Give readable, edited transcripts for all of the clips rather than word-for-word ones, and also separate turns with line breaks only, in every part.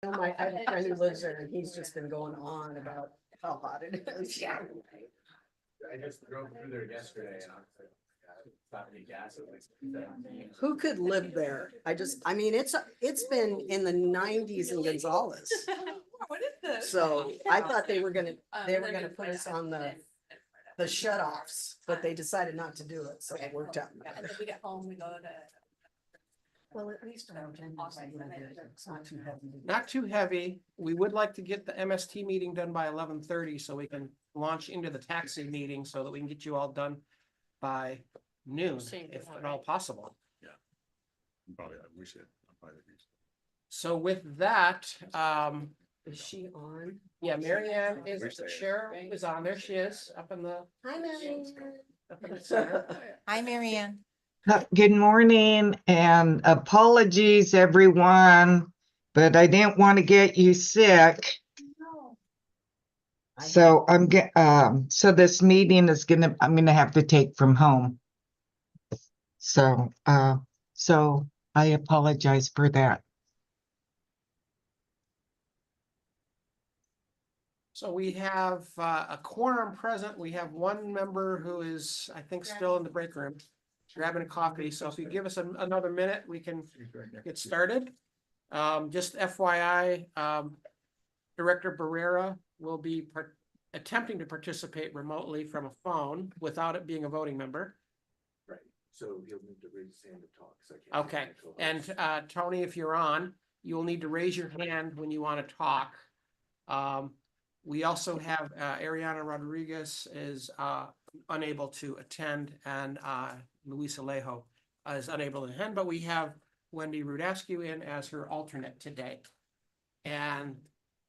I have a friend who lives there and he's just been going on about how hot it is.
Yeah.
I just drove through there yesterday and I was like, God, it's not any gas.
Who could live there? I mean, it's been in the 90s in Gonzales.
What is this?
So I thought they were gonna put us on the shut-offs, but they decided not to do it, so it worked out.
And then we get home, we go to.
Well, at least around 10 years, it's not too heavy.
Not too heavy. We would like to get the MST meeting done by 11:30 so we can launch into the taxi meeting so that we can get you all done by noon, if at all possible.
Probably, we should.
So with that,
Is she on?
yeah, Mary Ann is the chair, is on there. She is up in the,
Hi, Mary.
up in the center.
Hi, Marianne.
Good morning and apologies, everyone, but I didn't want to get you sick. So so this meeting is I'm gonna have to take from home. So I apologize for that.
So we have a quorum present. We have one member who is, I think, still in the break room, grabbing a coffee. So if you give us another minute, we can get started. Just FYI, Director Barrera will be attempting to participate remotely from a phone without it being a voting member.
Right, so he'll need to raise his hand to talk. 'Cause I can't see
Okay,
the actual host.
and Tony, if you're on, you will need to raise your hand when you want to talk. We also have Ariana Rodriguez is unable to attend, and Luis Alejo is unable to attend, but we have Wendy Rudascu in as her alternate today. And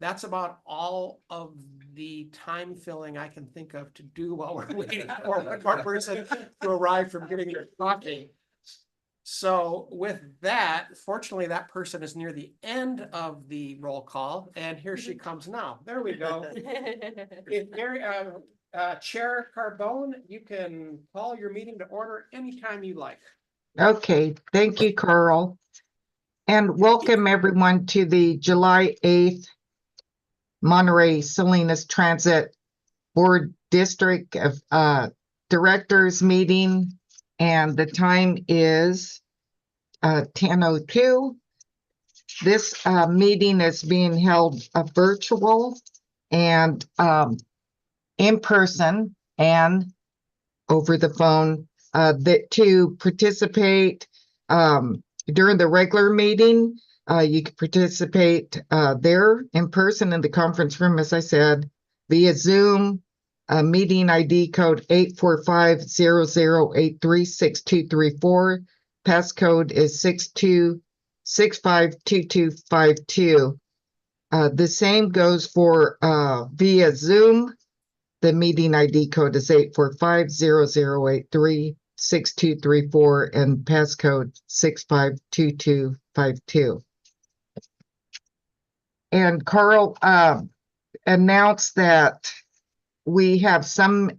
that's about all of the time filling I can think of to do while we're waiting for one more person to arrive from getting their coffee. So with that, fortunately, that person is near the end of the roll call, and here she comes now. There we go. If Mary, Chair Carbone, you can call your meeting to order anytime you like.
Okay, thank you, Carl. And welcome everyone to the July 8th Monterey Salinas Transit Board District of Directors meeting. And the time is 10:02. This meeting is being held virtual and in person and over the phone. To participate during the regular meeting, you can participate there in person in the conference room, as I said, via Zoom. Meeting ID code 845-0083-6234. Passcode is 62652252. The same goes for via Zoom. The meeting ID code is 845-0083-6234 and passcode 652252. And Carl announced that we have some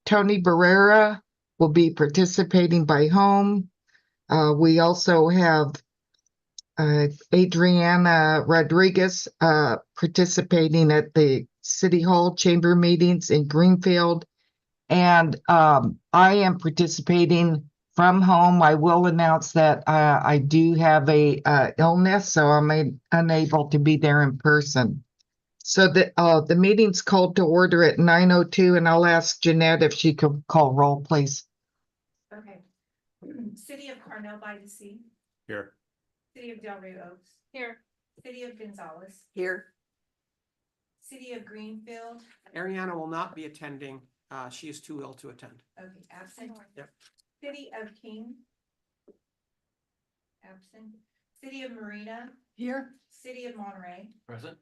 Tony Barrera will be participating by home. We also have Adriana Rodriguez participating at the City Hall chamber meetings in Greenfield. And I am participating from home. I will announce that I do have a illness, so I'm unable to be there in person. So the meeting's called to order at 9:02, and I'll ask Jeanette if she could call roll, please.
Okay. City of Carmel by the Sea.
Here.
City of Del Rio Oaks.
Here.
City of Gonzales.
Here.
City of Greenfield.
Ariana will not be attending. She is too ill to attend.
Okay, absent.
Yep.
City of King. Absent. City of Marina.
Here.
City of Monterey.
Present?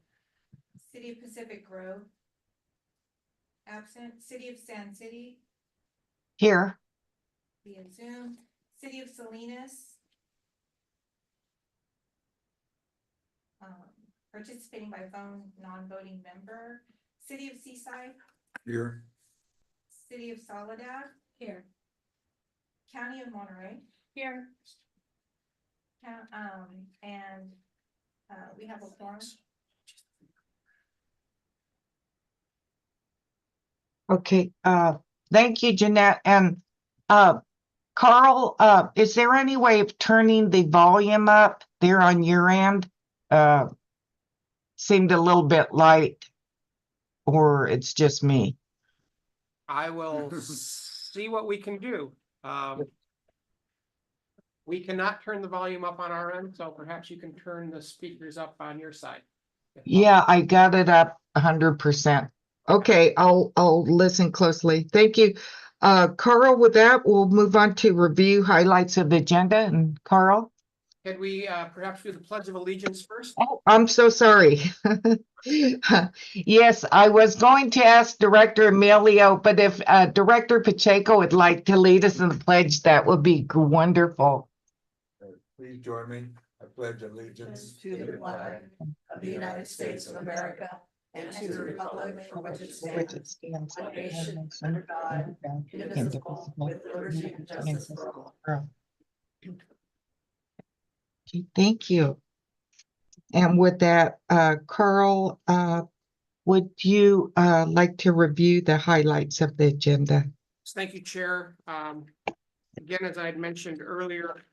City of Pacific Grove. Absent. City of Sand City
Here.
via Zoom. City of Salinas. Participating by phone, non-voting member. City of Seaside.
Here.
City of Soledad.
Here.
County of Monterey.
Here.
And We have a forum.
Okay, thank you, Jeanette. And Carl, is there any way of turning the volume up there on your end? Seemed a little bit light, or it's just me.
I will see what we can do. We cannot turn the volume up on our end, so perhaps you can turn the speakers up on your side.
Yeah, I got it up 100%. Okay, I'll listen closely. Thank you. Carl, with that, we'll move on to review highlights of the agenda. And Carl?
Could we perhaps do the Pledge of Allegiance first?
Oh, I'm so sorry. Yes, I was going to ask Director Emilio, but if Director Pacheco would like to lead us in the pledge, that would be wonderful.
Please join me. I pledge allegiance
To the flag of the United States of America and to the republic for which it stands, one nation, under God, indivisible, with liberty and justice for all.
Okay, thank you. And with that, Carl, would you like to review the highlights of the agenda?
Thank you, Chair. Again, as I had mentioned earlier,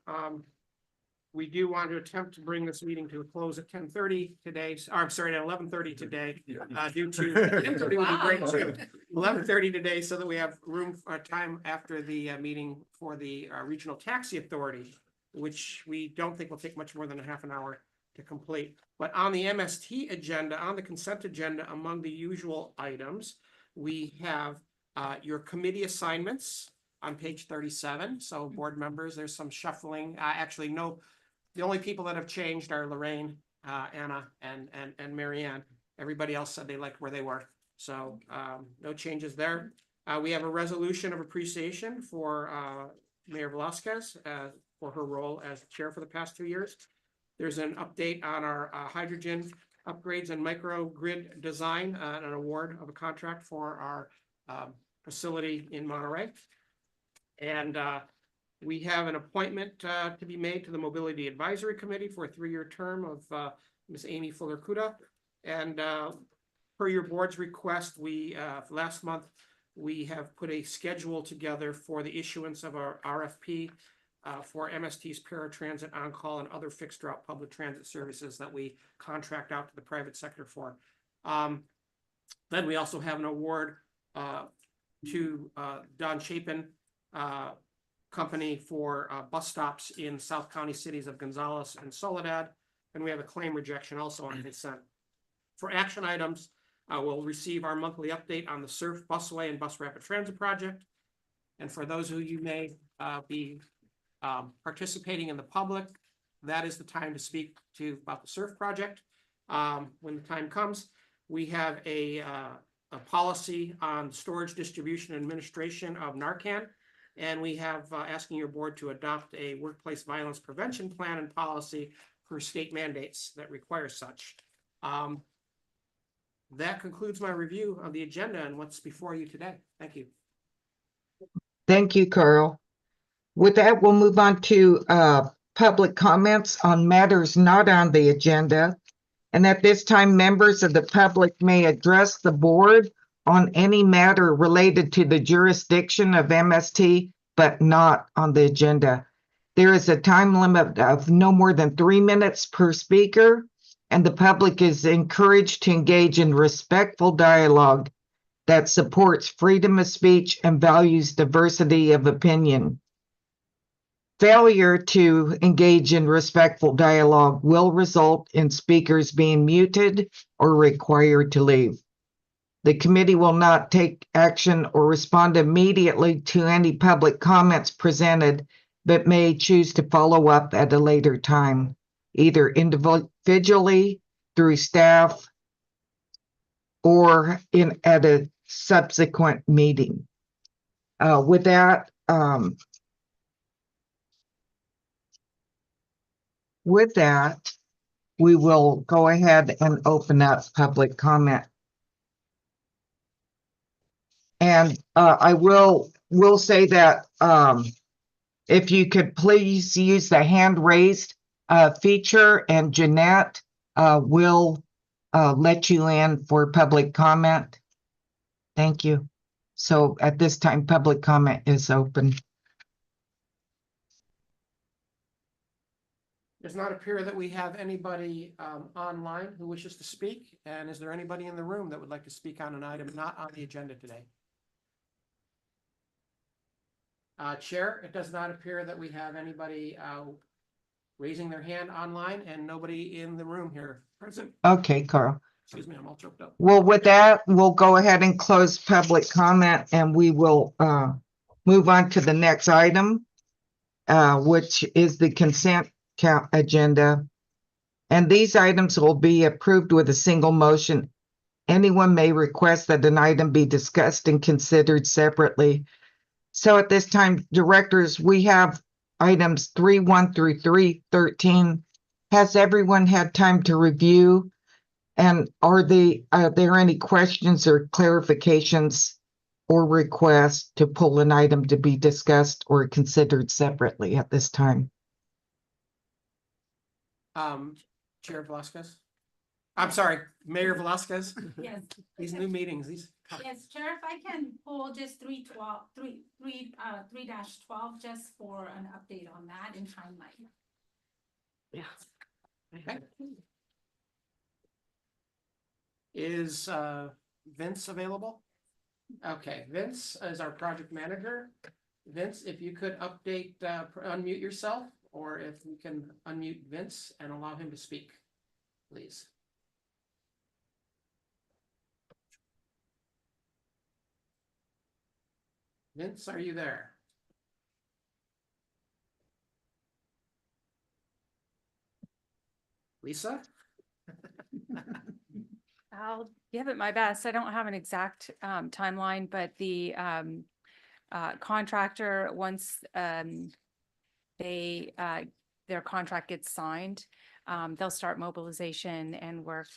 we do want to attempt to bring this meeting to a close at 10:30 today. I'm sorry, at 11:30 today, due to 10:30 would be great too. 11:30 today, so that we have room time after the meeting for the Regional Taxi Authority, which we don't think will take much more than a half an hour to complete. But on the MST agenda, on the consent agenda, among the usual items, we have your committee assignments on page 37. So board members, there's some shuffling. Actually, no, the only people that have changed are Lorraine, Anna, and Marianne. Everybody else said they liked where they were. So no changes there. We have a resolution of appreciation for Mayor Velasquez for her role as chair for the past 2 years. There's an update on our hydrogen upgrades and microgrid design, and an award of a contract for our facility in Monterey. And we have an appointment to be made to the Mobility Advisory Committee for a 3-year term of Ms. Amy Fuller-Kuda. And per your board's request, we last month, we have put a schedule together for the issuance of our RFP for MST's paratransit on-call and other fixed route public transit services that we contract out to the private sector for. Then we also have an award to Don Chapin company for bus stops in South County cities of Gonzales and Soledad. And we have a claim rejection also on consent. For action items, we'll receive our monthly update on the Surf Busway and Bus Rapid Transit project. And for those who you may be participating in the public, that is the time to speak to about the Surf project. When the time comes, we have a policy on storage, distribution, and administration of Narcan. And we have asking your board to adopt a workplace violence prevention plan and policy for state mandates that require such. That concludes my review of the agenda and what's before you today. Thank you.
Thank you, Carl. With that, we'll move on to public comments on matters not on the agenda. And at this time, members of the public may address the board on any matter related to the jurisdiction of MST, but not on the agenda. There is a time limit of no more than 3 minutes per speaker, and the public is encouraged to engage in respectful dialogue that supports freedom of speech and values diversity of opinion. Failure to engage in respectful dialogue will result in speakers being muted or required to leave. The committee will not take action or respond immediately to any public comments presented, but may choose to follow up at a later time, either individually, through staff, or at a subsequent meeting. With that, we will go ahead and open up public comment. And I will say that if you could please use the hand raised feature, and Jeanette, we'll let you in for public comment. Thank you. So at this time, public comment is open.
Does not appear that we have anybody online who wishes to speak. And is there anybody in the room that would like to speak on an item not on the agenda today? Chair, it does not appear that we have anybody raising their hand online and nobody in the room here present.
Okay, Carl.
Excuse me, I'm all choked up.
Well, with that, we'll go ahead and close public comment and we will move on to the next item, which is the consent agenda. And these items will be approved with a single motion. Anyone may request that an item be discussed and considered separately. So at this time, directors, we have items 3.1 through 3.13. Has everyone had time to review? And are there any questions or clarifications or requests to pull an item to be discussed or considered separately at this time?
Chair Velasquez. I'm sorry, Mayor Velasquez.
Yes,
These new meetings, these.
yes, Chair, if I can pull just 3.12 just for an update on that in timeline.
Okay. Is Vince available? Okay, Vince is our project manager. Vince, if you could update, unmute yourself, or if you can unmute Vince and allow him to speak, please. Vince, are you there? Lisa?
I'll give it my best. I don't have an exact timeline, but the contractor, once their contract gets signed, they'll start mobilization and work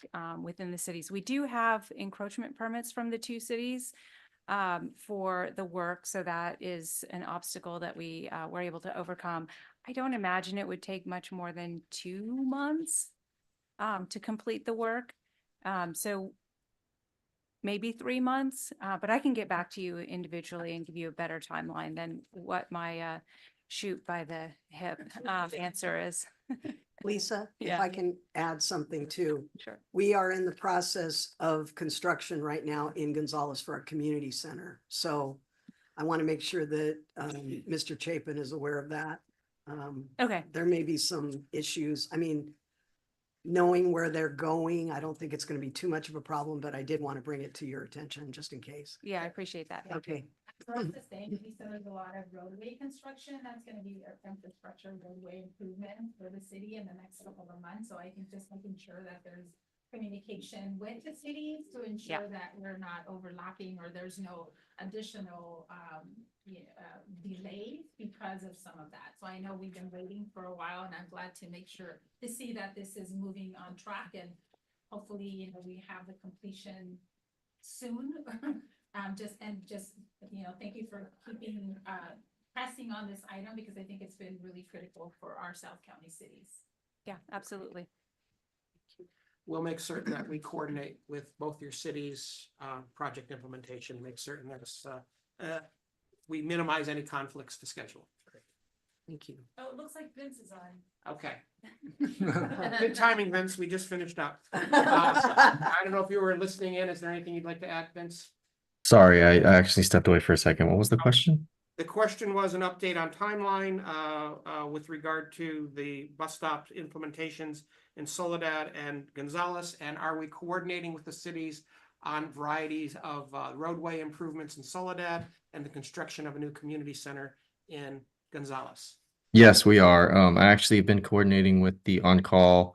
within the cities. We do have encroachment permits from the two cities for the work, so that is an obstacle that we were able to overcome. I don't imagine it would take much more than 2 months to complete the work. So maybe 3 months, but I can get back to you individually and give you a better timeline than what my shoot by the hip answer is.
Lisa, if
Yeah.
I can add something too.
Sure.
We are in the process of construction right now in Gonzales for a community center. So I want to make sure that Mr. Chapin is aware of that.
Okay.
There may be some issues. I mean, knowing where they're going, I don't think it's going to be too much of a problem, but I did want to bring it to your attention just in case.
Yeah, I appreciate that.
Okay.
So it's the same, so there's a lot of roadway construction, that's gonna be our infrastructure roadway improvement for the city in the next couple of months, so I think just making sure that there's communication with the cities to ensure that we're not overlapping or there's no additional delays because of some of that. So I know we've been waiting for a while and I'm glad to make sure to see that this is moving on track and hopefully, we have the completion soon. Thank you for keeping pressing on this item because I think it's been really critical for our South County cities.
Yeah, absolutely.
We'll make certain that we coordinate with both your cities' project implementation, make certain that we minimize any conflicts to schedule.
Thank you.
Oh, it looks like Vince is on.
Okay. Good timing, Vince. We just finished up. I don't know if you were listening in. Is there anything you'd like to add, Vince?
Sorry, I actually stepped away for a second. What was the question?
The question was an update on timeline with regard to the bus stop implementations in Soledad and Gonzales, and are we coordinating with the cities on varieties of roadway improvements in Soledad and the construction of a new community center in Gonzales?
Yes, we are. I actually have been coordinating with the on-call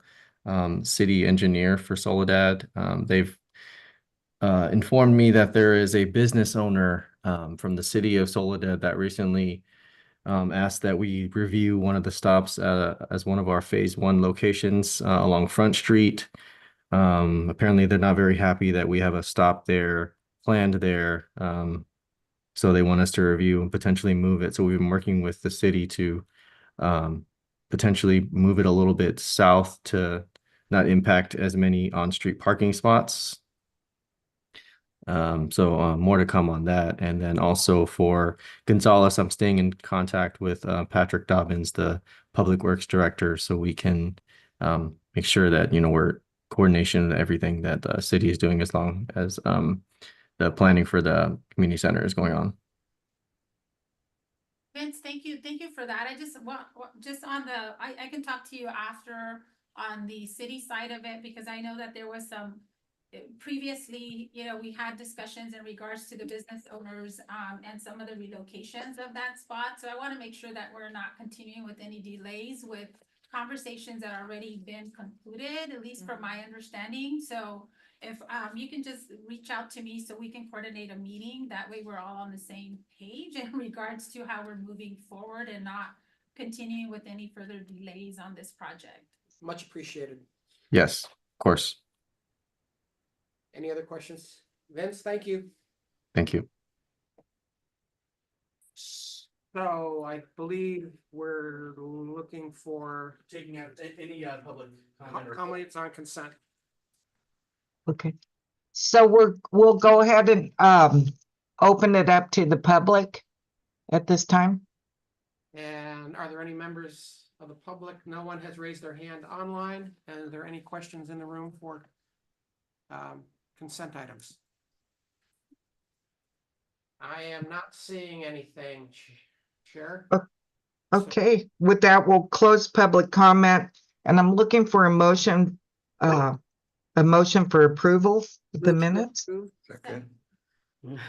city engineer for Soledad. They've informed me that there is a business owner from the city of Soledad that recently asked that we review one of the stops as one of our phase 1 locations along Front Street. Apparently they're not very happy that we have a stop there planned there. So they want us to review and potentially move it. So we've been working with the city to potentially move it a little bit south to not impact as many on-street parking spots. So more to come on that. And then also for Gonzalez, I'm staying in contact with Patrick Dobbins, the Public Works Director, so we can make sure that, we're coordination of everything that the city is doing as long as the planning for the community center is going on.
Vince, thank you for that. I just want, just on the, I can talk to you after on the city side of it, because I know that there was some previously, we had discussions in regards to the business owners, and some of the relocations of that spot. So I want to make sure that we're not continuing with any delays with conversations that already been concluded, at least from my understanding. So if you can just reach out to me so we can coordinate a meeting, that way we're all on the same page in regards to how we're moving forward and not continuing with any further delays on this project.
Much appreciated.
Yes, of course.
Any other questions? Vince, thank you.
Thank you.
So I believe we're looking for
Taking out any public comment or.
comments on consent.
Okay. So we'll go ahead and open it up to the public at this time.
And are there any members of the public? No one has raised their hand online. And are there any questions in the room for consent items? I am not seeing anything, Chair.
Okay, with that, we'll close public comment, and I'm looking for a motion for approval of the minutes
Second.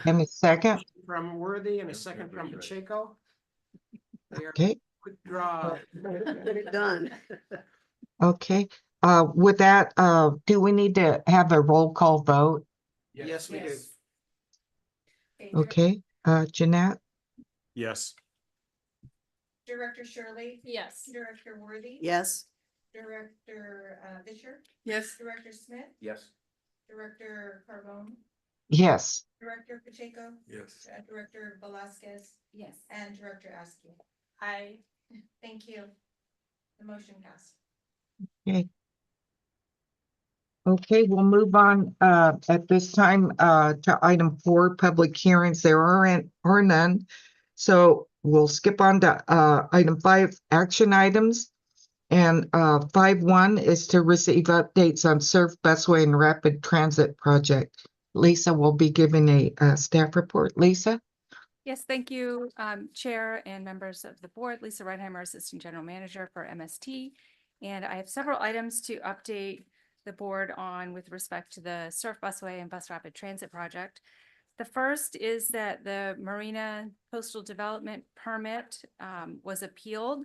and a second.
From Worthy and a second from Pacheco. They are
Okay,
quick draw.
Get it done.
okay. With that, do we need to have a roll call vote?
Yes, we do.
Okay, Jeanette?
Yes.
Director Shirley,
Yes.
Director Worthy.
Yes.
Director Fisher,
Yes.
Director Smith,
Yes.
Director Carbone,
Yes.
Director Pacheco,
Yes.
Director Velasquez. Yes. And Director Askew.
I,
Thank you. The motion passed.
Okay. Okay, we'll move on at this time to item 4, public hearings. There are none. So we'll skip on to item 5, action items. And 5.1 is to receive updates on Surf Busway and Rapid Transit Project. Lisa will be giving a staff report. Lisa?
Yes, thank you, Chair and members of the board. Lisa Reinheimer, Assistant General Manager for MST. And I have several items to update the board on with respect to the Surf Busway and Bus Rapid Transit Project. The first is that the Marina Coastal Development Permit was appealed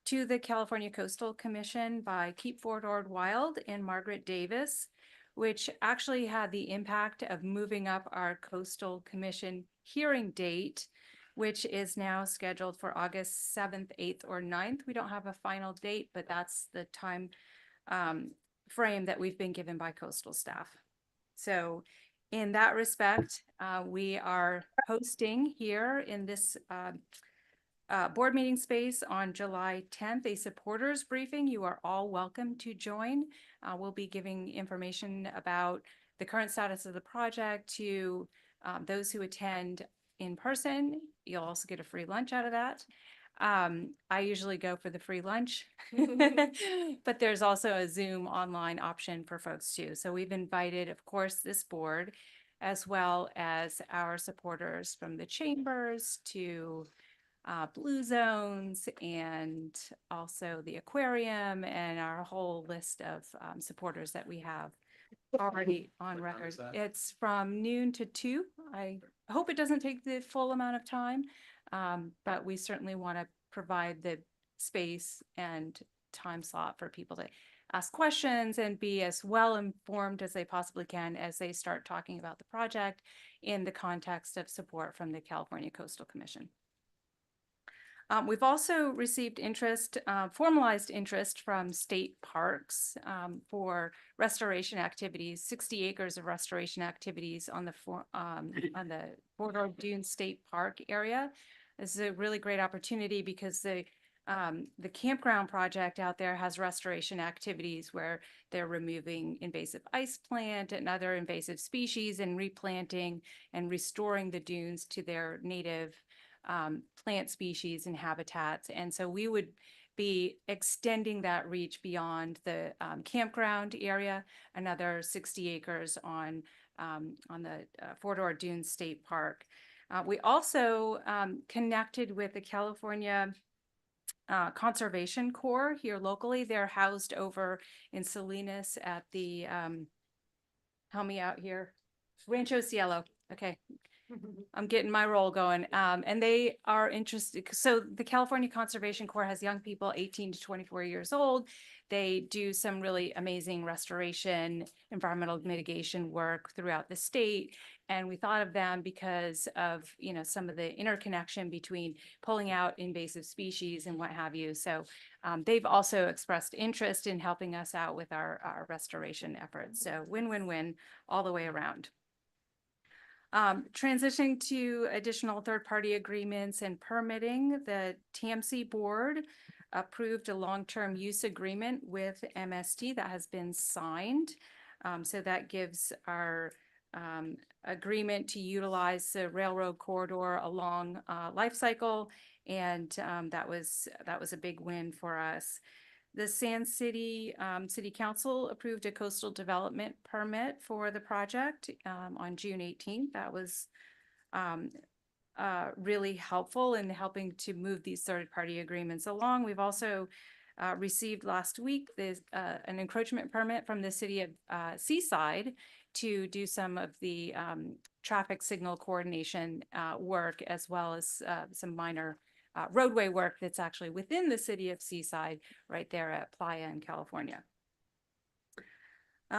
to the California Coastal Commission by Keep Fort Wild and Margaret Davis, which actually had the impact of moving up our Coastal Commission hearing date, which is now scheduled for August 7th, 8th, or 9th. We don't have a final date, but that's the time frame that we've been given by coastal staff. So in that respect, we are hosting here in this board meeting space on July 10th, a supporters briefing. You are all welcome to join. We'll be giving information about the current status of the project to those who attend in person. You'll also get a free lunch out of that. I usually go for the free lunch, but there's also a Zoom online option for folks too. So we've invited, of course, this board, as well as our supporters from the chambers to Blue Zones, and also the aquarium, and our whole list of supporters that we have already on record. It's from noon to 2. I hope it doesn't take the full amount of time, but we certainly want to provide the space and time slot for people to ask questions and be as well informed as they possibly can as they start talking about the project in the context of support from the California Coastal Commission. We've also received interest, formalized interest from state parks for restoration activities, 60 acres of restoration activities on the Fort Ord Dune State Park area. This is a really great opportunity because the The campground project out there has restoration activities where they're removing invasive ice plant and other invasive species and replanting and restoring the dunes to their native plant species and habitats. And so we would be extending that reach beyond the campground area, another 60 acres on the Fort Ord Dunes State Park. We also connected with the California Conservation Corps here locally. They're housed over in Salinas at the, help me out here, Rancho Cielo. Okay. I'm getting my roll going. And they are interested. So the California Conservation Corps has young people 18 to 24 years old. They do some really amazing restoration, environmental mitigation work throughout the state. And we thought of them because of, you know, some of the interconnection between pulling out invasive species and what have you. So they've also expressed interest in helping us out with our restoration efforts. So win-win-win all the way around. Transitioning to additional third-party agreements and permitting, the TMC board approved a long-term use agreement with MST that has been signed. So that gives our agreement to utilize the railroad corridor along life cycle, and that was a big win for us. The Sand City City Council approved a coastal development permit for the project on June 18th. That was really helpful in helping to move these third-party agreements along. We've also received last week an encroachment permit from the city of Seaside to do some of the traffic signal coordination work, as well as some minor roadway work that's actually within the city of Seaside, right there at Playa in California.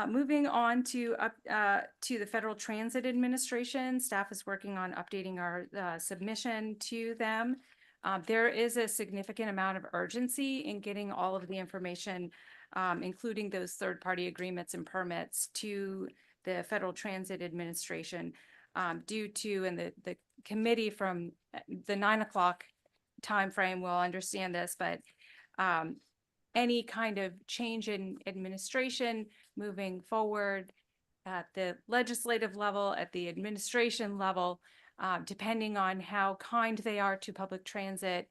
Moving on to the Federal Transit Administration, staff is working on updating our submission to them. There is a significant amount of urgency in getting all of the information, including those third-party agreements and permits, to the Federal Transit Administration due to, and the committee from the 9 o'clock timeframe will understand this, but any kind of change in administration moving forward at the legislative level, at the administration level, depending on how kind they are to public transit,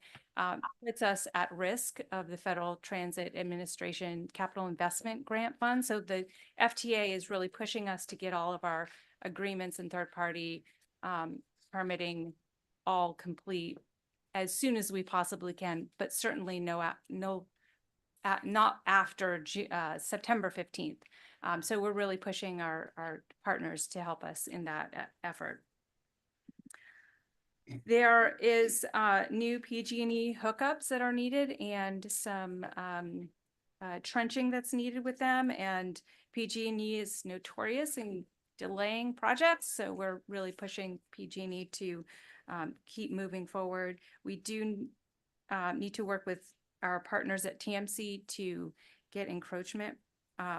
puts us at risk of the Federal Transit Administration Capital Investment Grant Fund. So the FTA is really pushing us to get all of our agreements and third-party permitting all complete as soon as we possibly can, but certainly not after September 15th. So we're really pushing our partners to help us in that effort. There is new PG&E hookups that are needed and some trenching that's needed with them. And PG&E is notorious in delaying projects, so we're really pushing PG&E to keep moving forward. We do need to work with our partners at TMC to get encroachment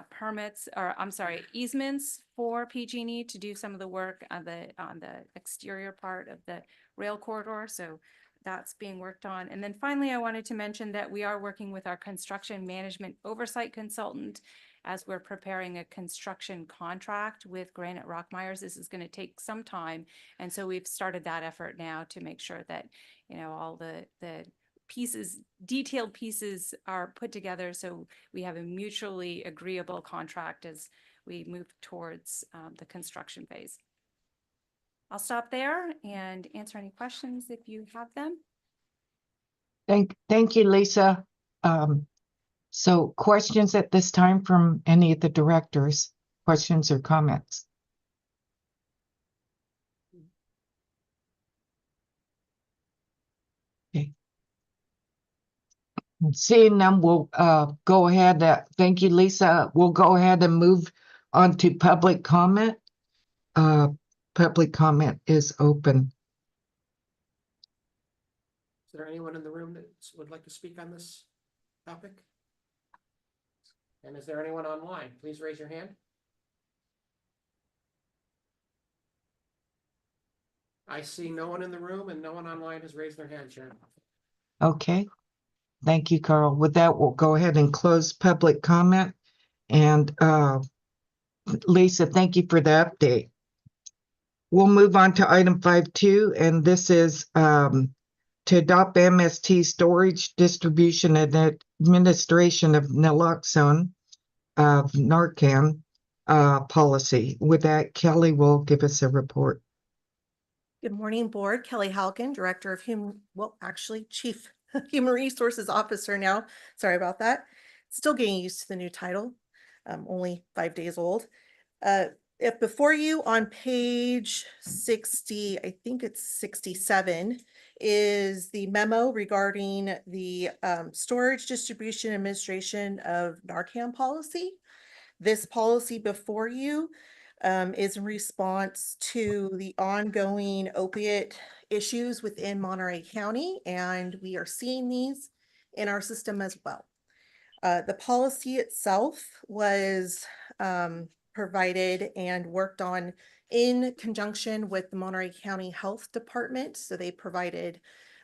permits, or I'm sorry, easements for PG&E to do some of the work on the exterior part of the rail corridor. So that's being worked on. And then finally, I wanted to mention that we are working with our construction management oversight consultant as we're preparing a construction contract with Granite Rockmyers. This is going to take some time. And so we've started that effort now to make sure that, you know, all the pieces, detailed pieces are put together so we have a mutually agreeable contract as we move towards the construction phase. I'll stop there and answer any questions if you have them.
Thank you, Lisa. So questions at this time from any of the directors, questions or comments? Okay. Seeing none, we'll go ahead. Thank you, Lisa. We'll go ahead and move on to public comment. Public comment is open.
Is there anyone in the room that would like to speak on this topic? And is there anyone online? Please raise your hand. I see no one in the room and no one online has raised their hand, Sharon.
Okay. Thank you, Carl. With that, we'll go ahead and close public comment. And Lisa, thank you for the update. We'll move on to item 5.2, and this is to adopt MST storage, distribution, and administration of naloxone of Narcan policy. With that, Kelly will give us a report.
Good morning, Board. Kelly Halkin, Director of Chief Human Resources Officer now. Sorry about that. Still getting used to the new title. Only 5 days old. If before you on page 60, I think it's 67, is the memo regarding the storage, distribution, administration of Narcan policy. This policy before you is in response to the ongoing opiate issues within Monterey County, and we are seeing these in our system as well. The policy itself was provided and worked on in conjunction with the Monterey County Health Department. So they provided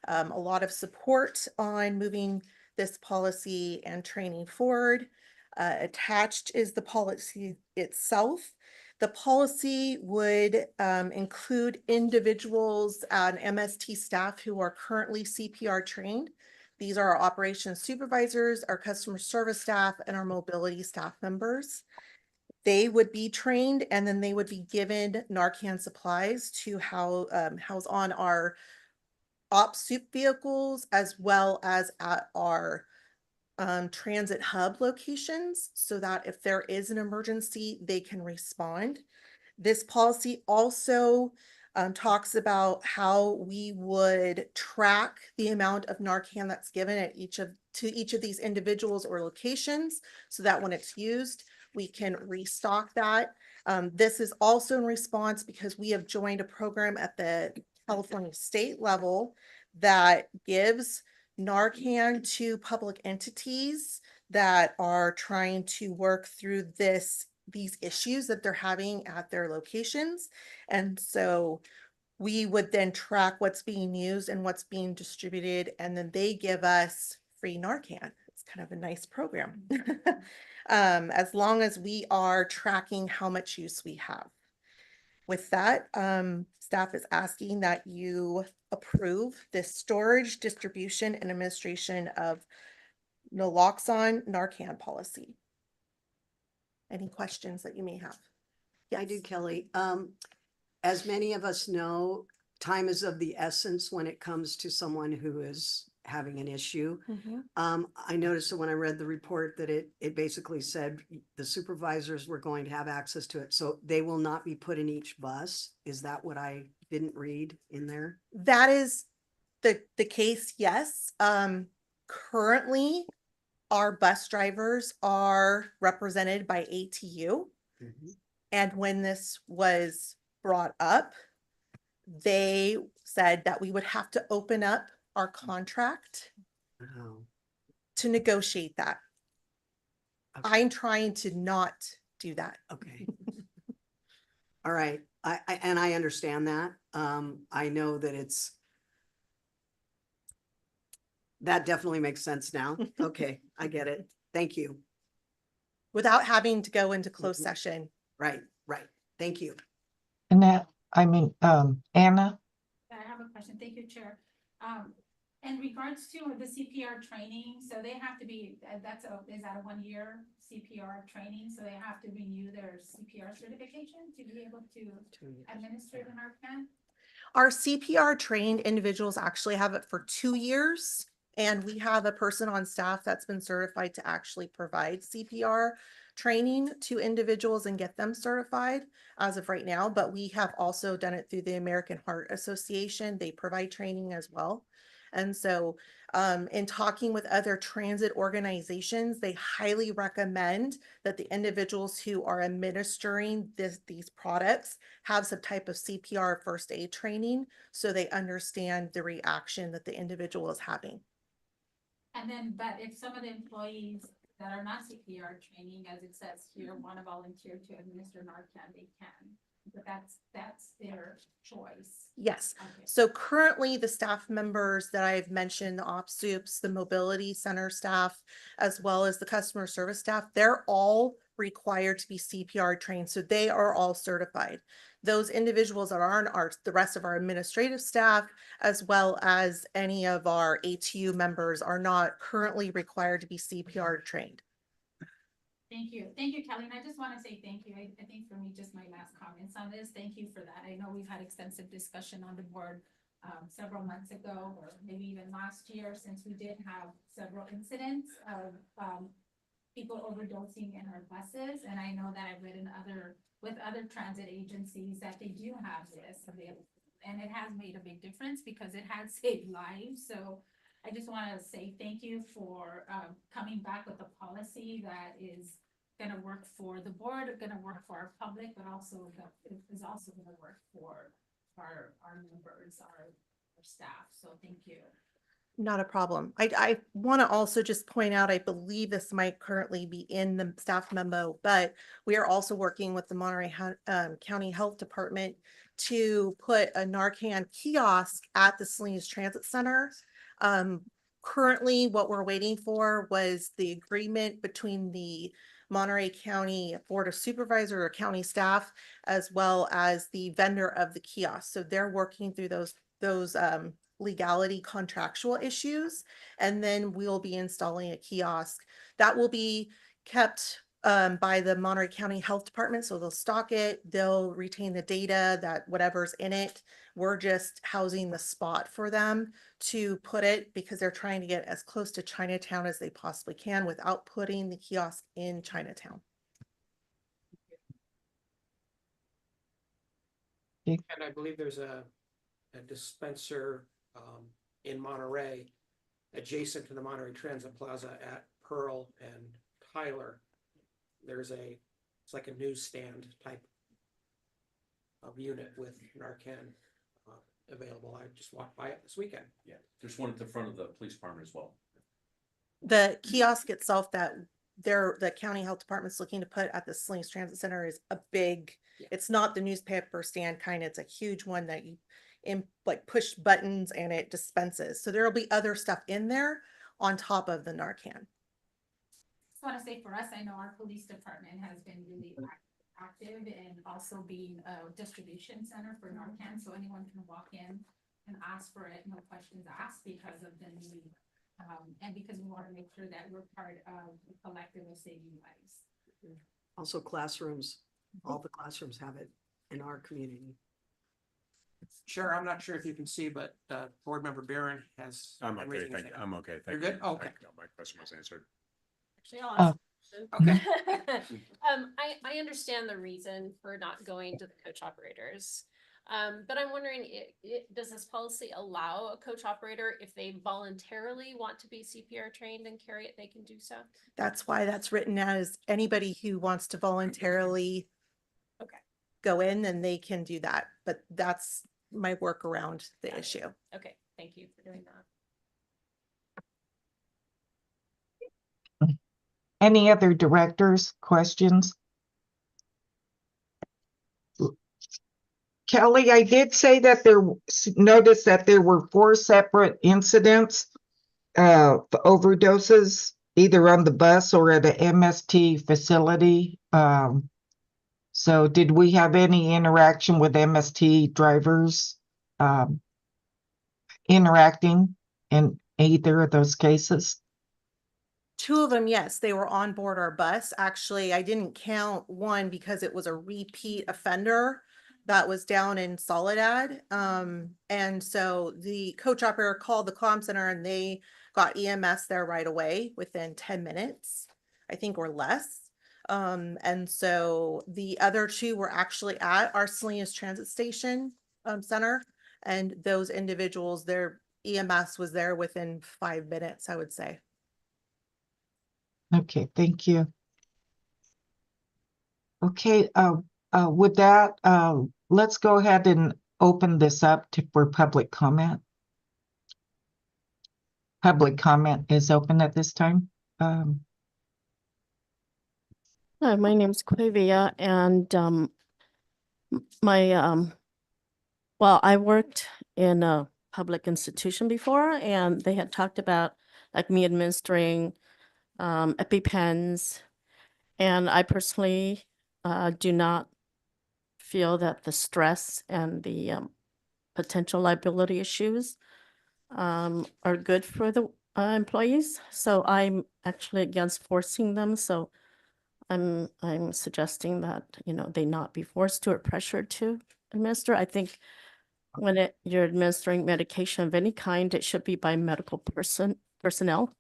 a lot of support on moving this policy and training forward. Attached is the policy itself. The policy would include individuals and MST staff who are currently CPR trained. These are our operations supervisors, our customer service staff, and our mobility staff members. They would be trained, and then they would be given Narcan supplies to house on our op soup vehicles, as well as at our transit hub locations, so that if there is an emergency, they can respond. This policy also talks about how we would track the amount of Narcan that's given at each of these individuals or locations, so that when it's used, we can restock that. This is also in response because we have joined a program at the California state level that gives Narcan to public entities that are trying to work through these issues that they're having at their locations. And so we would then track what's being used and what's being distributed, and then they give us free Narcan. It's kind of a nice program. As long as we are tracking how much use we have. With that, staff is asking that you approve this storage, distribution, and administration of naloxone Narcan policy. Any questions that you may have?
I do, Kelly. As many of us know, time is of the essence when it comes to someone who is having an issue. I noticed that when I read the report that it basically said the supervisors were going to have access to it. So they will not be put in each bus. Is that what I didn't read in there?
That is the case, yes. Currently, our bus drivers are represented by ATU. And when this was brought up, they said that we would have to open up our contract to negotiate that.
Okay.
I'm trying to not do that.
Okay. All right. I understand that. I know that that definitely makes sense now. Okay, I get it. Thank you.
Without having to go into closed session.
Right. Thank you.
Anna. Anna.
I have a question. Thank you, Chair. In regards to the CPR training, so they have to be, is that a 1-year CPR training? So they have to renew their CPR certification to be able to administer the Narcan?
Our CPR trained individuals actually have it for 2 years. And we have a person on staff that's been certified to actually provide CPR training to individuals and get them certified as of right now. But we have also done it through the American Heart Association. They provide training as well. And so in talking with other transit organizations, they highly recommend that the individuals who are administering these products have some type of CPR first aid training so they understand the reaction that the individual is having.
And then, but if some of the employees that are not CPR training, as it says here, want to volunteer to administer Narcan, they can. But that's their choice.
Yes.
Okay.
So currently, the staff members that I've mentioned, the ops soups, the mobility center staff, as well as the customer service staff, they're all required to be CPR trained. So they are all certified. Those individuals that aren't are the rest of our administrative staff, as well as any of our ATU members are not currently required to be CPR trained.
Thank you. Thank you, Kelly. And I just want to say thank you. I think for me, just my last comments on this, thank you for that. I know we've had extensive discussion on the board several months ago, or maybe even last year, since we did have several incidents of people overdosing in our buses. And I know that I've read with other transit agencies that they do have this available. And it has made a big difference because it has saved lives. So I just want to say thank you for coming back with a policy that is going to work for the board, going to work for our public, but also is also going to work for our members, our staff. So thank you.
Not a problem. I want to also just point out, I believe this might currently be in the staff memo, but we are also working with the Monterey County Health Department to put a Narcan kiosk at the Salinas Transit Center. Currently, what we're waiting for was the agreement between the Monterey County Board of Supervisor or county staff, as well as the vendor of the kiosk. So they're working through those legality contractual issues, and then we'll be installing a kiosk that will be kept by the Monterey County Health Department. So they'll stock it, they'll retain the data, that whatever's in it. We're just housing the spot for them to put it, because they're trying to get as close to Chinatown as they possibly can without putting the kiosk in Chinatown.
And I believe there's a dispenser in Monterey adjacent to the Monterey Transit Plaza at Pearl and Tyler. It's like a newsstand type of unit with Narcan available. I just walked by it this weekend.
Yeah, there's one at the front of the police department as well.
The kiosk itself that the county health department's looking to put at the Salinas Transit Center is a big, it's not the newspaper stand kind, it's a huge one that you like push buttons and it dispenses. So there'll be other stuff in there on top of the Narcan.
Just want to say for us, I know our police department has been really active in also being a distribution center for Narcan. So anyone can walk in and ask for it, no questions asked, because of the need. And because we want to make sure that we're part of the collective of saving lives.
Also classrooms, all the classrooms have it in our community.
Sure, I'm not sure if you can see, but board member Barron has.
I'm
been
okay,
raising his
thank you.
hand.
I'm okay,
You're
thank you.
good? Okay.
No, my question was answered.
Actually, I'll
Okay.
ask. I understand the reason for not going to the coach operators. But I'm wondering, does this policy allow a coach operator, if they voluntarily want to be CPR trained and carry it, they can do so?
That's why that's written as anybody who wants to voluntarily go in, then they can do that. But that's my work around the issue.
Okay, thank you for doing that.
Any other directors, questions? Kelly, I did say that noticed that there were 4 separate incidents of overdoses, either on the bus or at a MST facility. So did we have any interaction with MST drivers interacting in either of those cases?
2 of them, yes, they were on board our bus. Actually, I didn't count one because it was a repeat offender that was down in Soledad. And so the coach operator called the comm center and they got EMS there right away within 10 minutes, I think, or less. And so the other 2 were actually at our Salinas Transit Station center, and those individuals, their EMS was there within 5 minutes, I would say.
Okay, thank you. Okay, with that, let's go ahead and open this up for public comment. Public comment is open at this time.
Hi, my name's Quavia and my well, I worked in a public institution before and they had talked about like me administering EpiPens, and I personally do not feel that the stress and the potential liability issues are good for the employees. So I'm actually against forcing them. So I'm suggesting that, you know, they not be forced to or pressured to administer. I think when you're administering medication of any kind, it should be by medical personnel,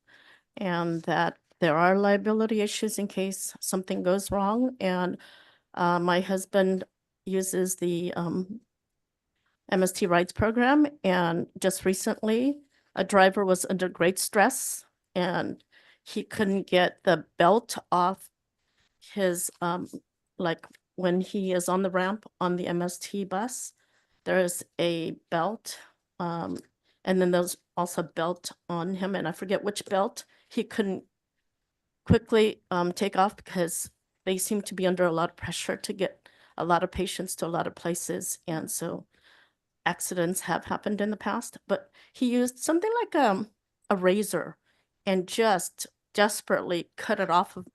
and that there are liability issues in case something goes wrong. And my husband uses the MST rights program, and just recently a driver was under great stress and he couldn't get the belt off his like when he is on the ramp on the MST bus, there is a belt, and then there's also a belt on him, and I forget which belt he couldn't quickly take off because they seem to be under a lot of pressure to get a lot of patients to a lot of places, and so accidents have happened in the past. But he used something like a razor and just desperately cut it off of,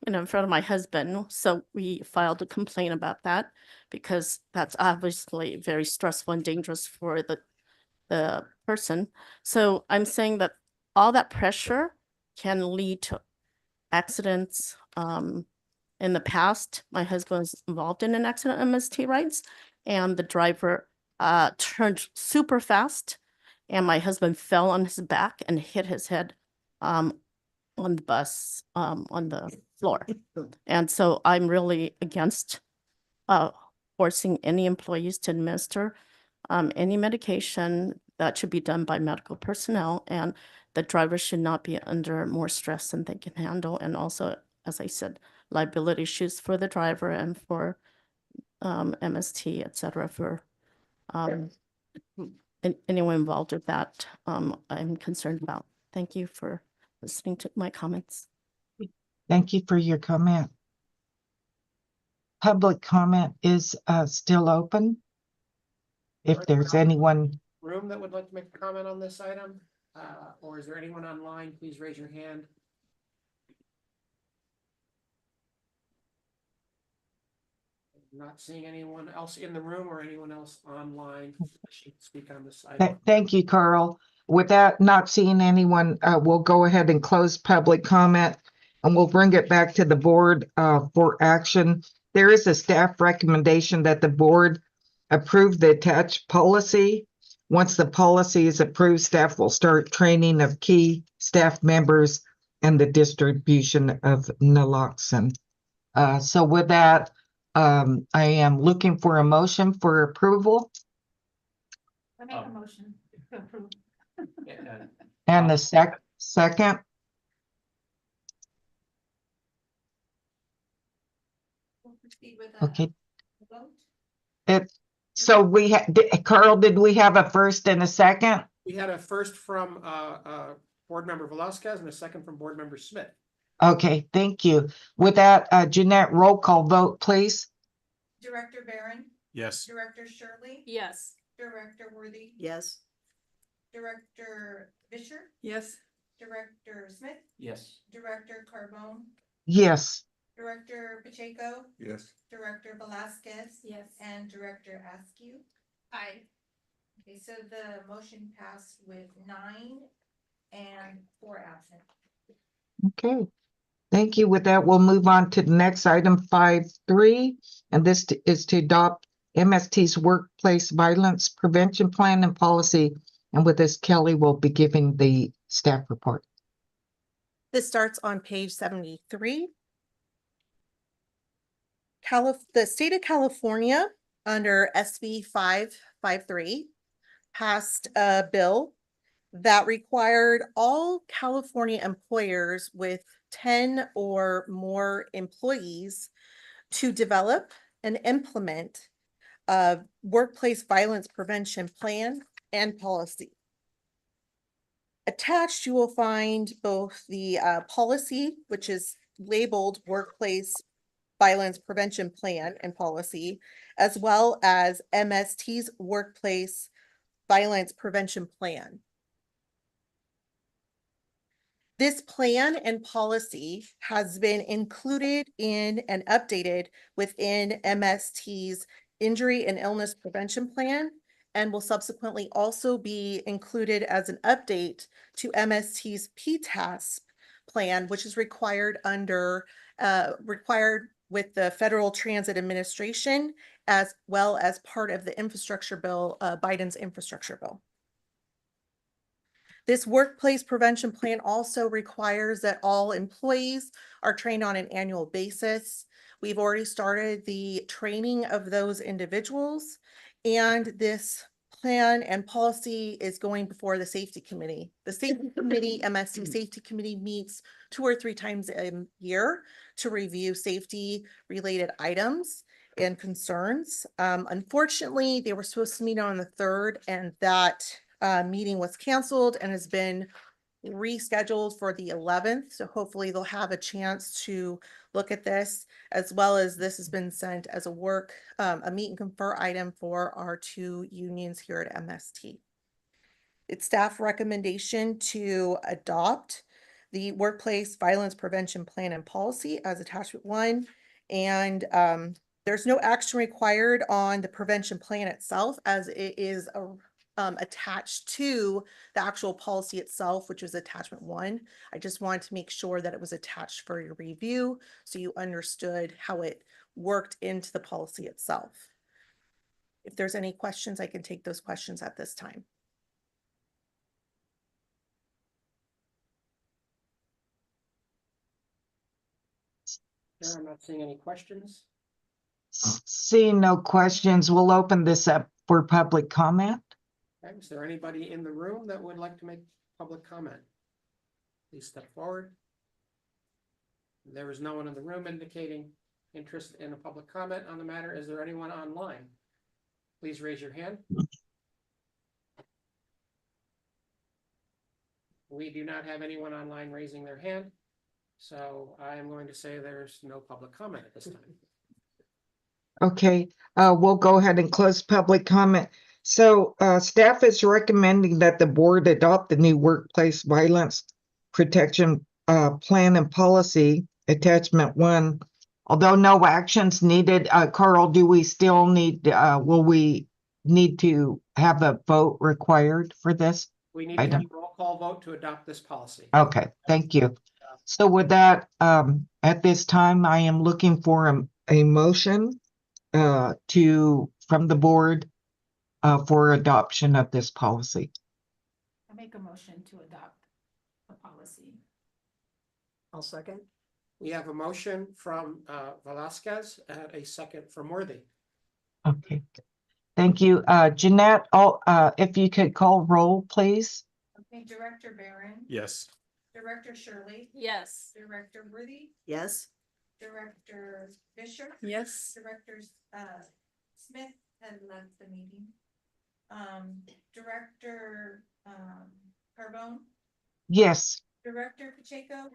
you know, in front of my husband. So we filed a complaint about that because that's obviously very stressful and dangerous for the person. So I'm saying that all that pressure can lead to accidents. In the past, my husband was involved in an accident on MST rides, and the driver turned super fast, and my husband fell on his back and hit his head on the bus, on the floor. And so I'm really against forcing any employees to administer any medication. That should be done by medical personnel, and the driver should not be under more stress than they can handle. And also, as I said, liability issues for the driver and for MST, et cetera, for anyone involved with that, I'm concerned about. Thank you for listening to my comments.
Thank you for your comment. Public comment is still open. If there's anyone,
Room that would like to make a comment on this item, or is there anyone online? Please raise your hand. Not seeing anyone else in the room or anyone else online wishing to speak on this item.
thank you, Carl. With that, not seeing anyone, we'll go ahead and close public comment and we'll bring it back to the board for action. There is a staff recommendation that the board approve the attached policy. Once the policy is approved, staff will start training of key staff members and the distribution of naloxone. So with that, I am looking for a motion for approval
I make a motion to approve.
and the second.
We'll proceed with the
Okay,
vote.
so we had, Carl, did we have a first and a second?
We had a first from Board Member Velasquez and a second from Board Member Smith.
Okay, thank you. With that, Jeanette, roll call vote, please.
Director Barron,
Yes.
Director Shirley,
Yes.
Director Worthy,
Yes.
Director Fisher,
Yes.
Director Smith,
Yes.
Director Carbone,
Yes,
Director Pacheco,
Yes.
Director Velasquez,
Yes.
and Director Askew.
Aye.
Okay, so the motion passed with 9 and 4 absent.
okay. Thank you. With that, we'll move on to the next item, 5.3, and this is to adopt MST's workplace violence prevention plan and policy. And with this, Kelly will be giving the staff report.
This starts on page 73. The state of California, under SB 553, passed a bill that required all California employers with 10 or more employees to develop and implement a workplace violence prevention plan and policy. Attached, you will find both the policy, which is labeled workplace Violence Prevention Plan and Policy, as well as MST's Workplace Violence Prevention Plan. This plan and policy has been included in and updated within MST's Injury and Illness Prevention Plan and will subsequently also be included as an update to MST's PTASP plan, which is required with the Federal Transit Administration, as well as part of the infrastructure bill, Biden's infrastructure bill. This workplace prevention plan also requires that all employees are trained on an annual basis. We've already started the training of those individuals, and this plan and policy is going before the safety committee. The safety committee, MST Safety Committee, meets 2 or 3 times a year to review safety related items and concerns. Unfortunately, they were supposed to meet on the 3rd, and that meeting was canceled and has been rescheduled for the 11th. So hopefully they'll have a chance to look at this, as well as this has been sent as a meet and confer item for our 2 unions here at MST. It's staff recommendation to adopt the Workplace Violence Prevention Plan and Policy as attachment 1. And there's no action required on the prevention plan itself, as it is attached to the actual policy itself, which was attachment 1. I just wanted to make sure that it was attached for your review so you understood how it worked into the policy itself. If there's any questions, I can take those questions at this time.
Chair, I'm not seeing any questions.
Seeing no questions, we'll open this up for public comment.
Okay, is there anybody in the room that would like to make public comment? Please step forward. There is no one in the room indicating interest in a public comment on the matter. Is there anyone online? Please raise your hand. We do not have anyone online raising their hand, so I am going to say there's no public comment at this time.
Okay, we'll go ahead and close public comment. So staff is recommending that the board adopt the new workplace violence protection plan and policy, attachment 1. Although no actions needed, Carl, do we still need, will we need to have a vote required for this?
We need to have a roll call vote to adopt this policy.
Okay, thank you. So with that, at this time, I am looking for a motion from the board for adoption of this policy.
I make a motion to adopt the policy.
I'll second.
We have a motion from Velasquez and a second from Worthy.
Okay, thank you. Jeanette, if you could call roll, please.
Okay, Director Barron.
Yes.
Director Shirley.
Yes.
Director Worthy.
Yes.
Director Fisher.
Yes.
Director Smith had left the meeting. Director Carbone.
Yes.
Director Pacheco.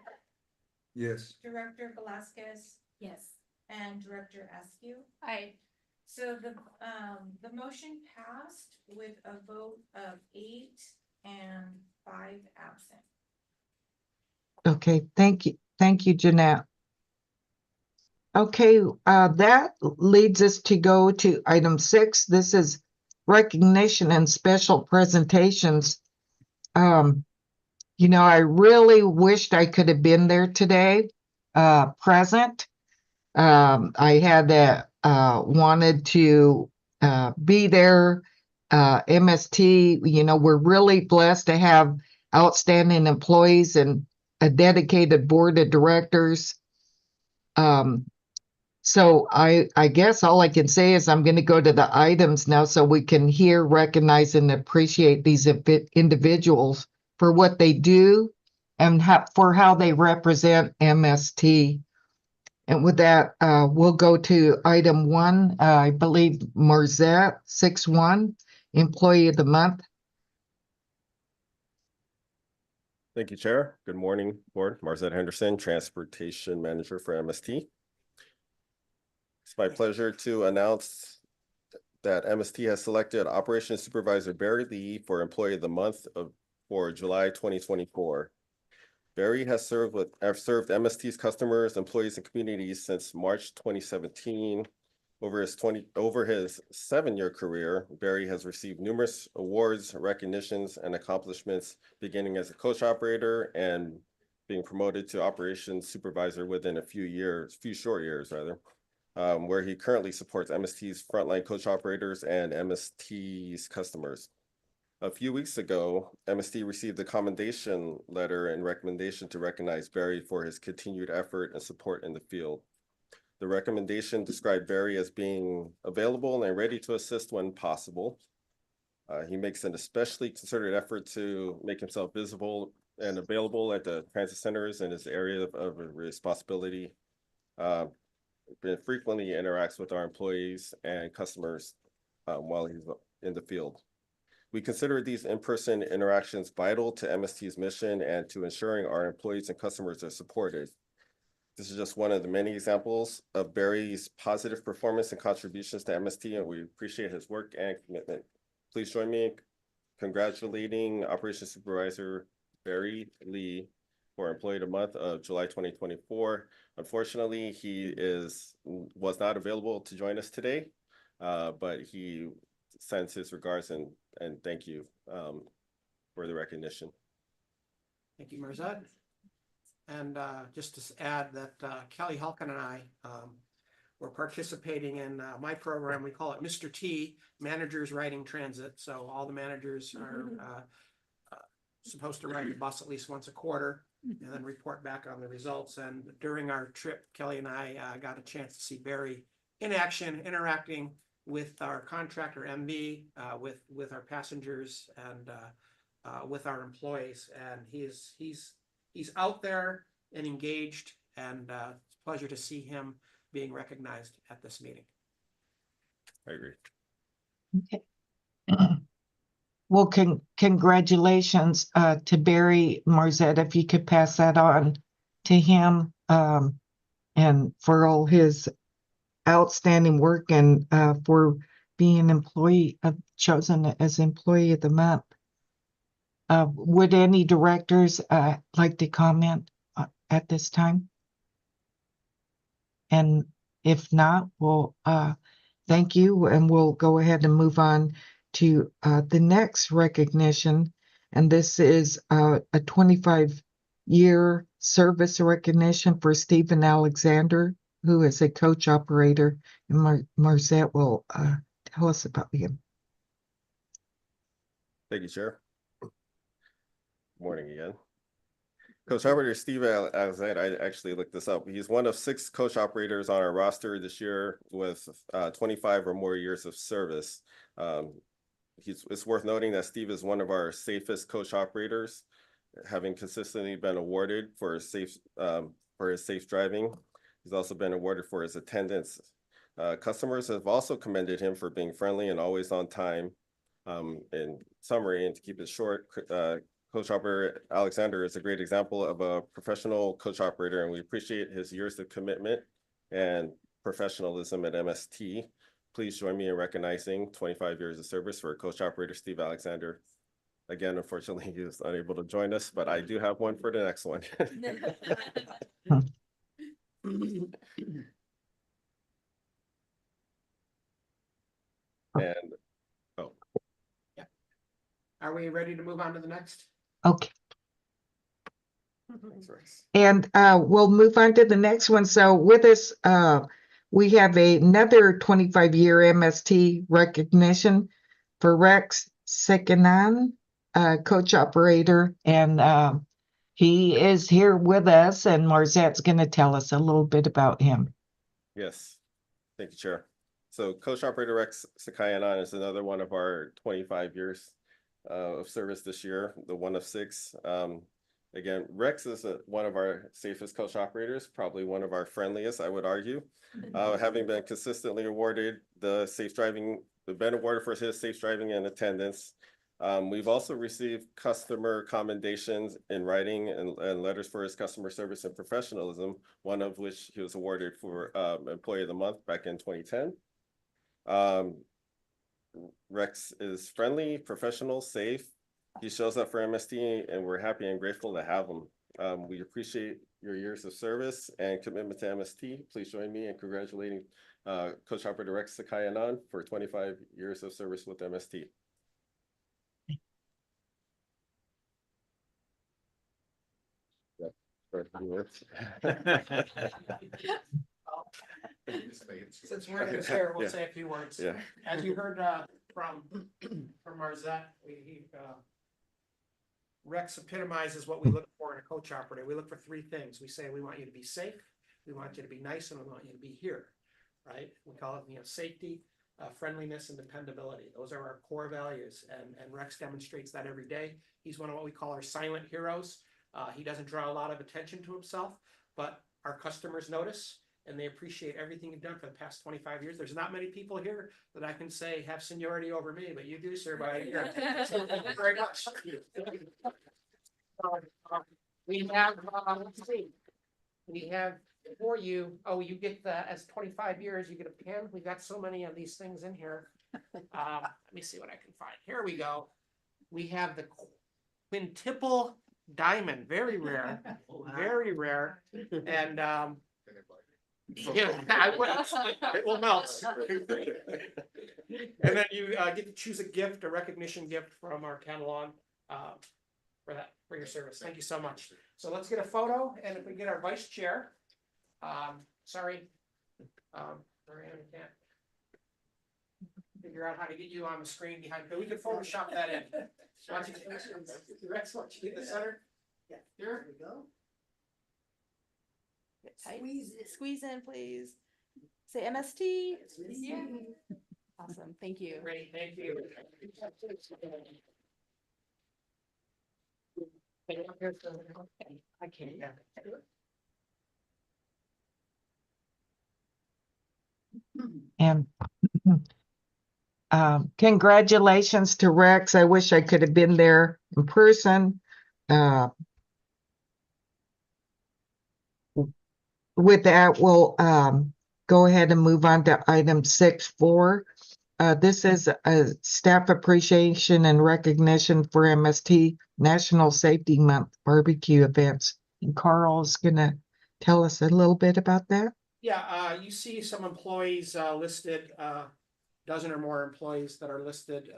Yes.
Director Velasquez. Yes. And Director Askew.
Aye.
So the motion passed with a vote of 8 and 5 absent.
Okay, thank you. Thank you, Jeanette. Okay, that leads us to go to item 6. This is recognition and special presentations. You know, I really wished I could have been there today, present. I had wanted to be there. MST, you know, we're really blessed to have outstanding employees and a dedicated board of directors. So I guess all I can say is I'm going to go to the items now so we can hear, recognize, and appreciate these individuals for what they do and for how they represent MST. And with that, we'll go to item 1. I believe Marzette, 6-1, Employee of the Month.
Thank you, Chair. Good morning, Board. Marzette Henderson, Transportation Manager for MST. It's my pleasure to announce that MST has selected Operations Supervisor Barry Lee for Employee of the Month for July 2024. Barry has served MST's customers, employees, and communities since March 2017. Over his 7-year career, Barry has received numerous awards, recognitions, and accomplishments, beginning as a coach operator and being promoted to operations supervisor within a few short years, where he currently supports MST's frontline coach operators and MST's customers. A few weeks ago, MST received a commendation letter and recommendation to recognize Barry for his continued effort and support in the field. The recommendation described Barry as being available and ready to assist when possible. He makes an especially concerted effort to make himself visible and available at the transit centers in his area of responsibility. Frequently interacts with our employees and customers while he's in the field. We consider these in-person interactions vital to MST's mission and to ensuring our employees and customers are supported. This is just one of the many examples of Barry's positive performance and contributions to MST, and we appreciate his work and commitment. Please join me in congratulating Operations Supervisor Barry Lee for Employee of the Month of July 2024. Unfortunately, he was not available to join us today, but he sends his regards and thank you for the recognition.
Thank you, Marzette. And just to add that Kelly Halkin and I were participating in my program. We call it Mr. T, Managers Riding Transit. So all the managers are supposed to ride the bus at least once a quarter and then report back on the results. And during our trip, Kelly and I got a chance to see Barry in action, interacting with our contractor MV, with our passengers, and with our employees. And he's out there and engaged, and it's a pleasure to see him being recognized at this meeting.
I agree.
Okay. Well, congratulations to Barry. Marzette, if you could pass that on to him, and for all his outstanding work and for being chosen as Employee of the Month. Would any directors like to comment at this time? And if not, we'll thank you, and we'll go ahead and move on to the next recognition. And this is a 25-year service recognition for Stephen Alexander, who is a coach operator, and Marzette will tell us about him.
Thank you, Chair. Good morning again. Coach operator Steve Alexander, I actually looked this up. He's one of 6 coach operators on our roster this year with 25 or more years of service. It's worth noting that Steve is one of our safest coach operators, having consistently been awarded for his safe driving. He's also been awarded for his attendance. Customers have also commended him for being friendly and always on time. In summary, and to keep it short, Coach Operator Alexander is a great example of a professional coach operator, and we appreciate his years of commitment and professionalism at MST. Please join me in recognizing 25 years of service for Coach Operator Steve Alexander. Again, unfortunately, he was unable to join us, but I do have one for the next one. And
Are we ready to move on to the next?
Okay.
thanks, Rex.
And we'll move on to the next one. So with us, we have another 25-year MST recognition for Rex Sekanan, coach operator, and he is here with us, and Marzette's going to tell us a little bit about him.
Yes, thank you, Chair. So Coach Operator Rex Sekanan is another one of our 25 years of service this year, the one of 6. Again, Rex is one of our safest coach operators, probably one of our friendliest, I would argue. Having been consistently awarded been awarded for his safe driving and attendance. We've also received customer commendations in writing and letters for his customer service and professionalism, one of which he was awarded for Employee of the Month back in 2010. Rex is friendly, professional, safe. He shows up for MST, and we're happy and grateful to have him. We appreciate your years of service and commitment to MST. Please join me in congratulating Coach Operator Rex Sakayanan for 25 years of service with MST.
Since we're in the chair, we'll
Yeah.
say a few words.
Yeah.
As you heard from Marzette, Rex epitomizes what we look for in a coach operator. We look for three things. We say we want you to be safe, we want you to be nice, and we want you to be here, right? We call it, safety, friendliness, and dependability. Those are our core values, and Rex demonstrates that every day. He's one of what we call our silent heroes. He doesn't draw a lot of attention to himself, but our customers notice, and they appreciate everything you've done for the past 25 years. There's not many people here that I can say have seniority over me, but you do, sir, by a year. So thank you very much. We have, let's see, we have for you, you get as 25 years, you get a pen. We've got so many of these things in here. Let me see what I can find. Here we go. We have the quintuple diamond, very rare, very rare. And it will melt. And then you get to choose a gift, a recognition gift from our catalog for your service. Thank you so much. So let's get a photo, and if we get our vice chair, sorry, Marianne, we can't figure out how to get you on the screen behind, but we can Photoshop that in. Why don't you, Rex, why don't you get in the center?
Yeah.
Here
we go.
Squeeze in, please. Say MST.
Yeah.
Awesome. Thank you.
Great, thank you. I can't.
And congratulations to Rex. I wish I could have been there in person. With that, we'll go ahead and move on to item 6.4. This is a staff appreciation and recognition for MST National Safety Month barbecue events. And Carl is going to tell us a little bit about that.
Yeah, you see some employees listed, dozen or more employees that are listed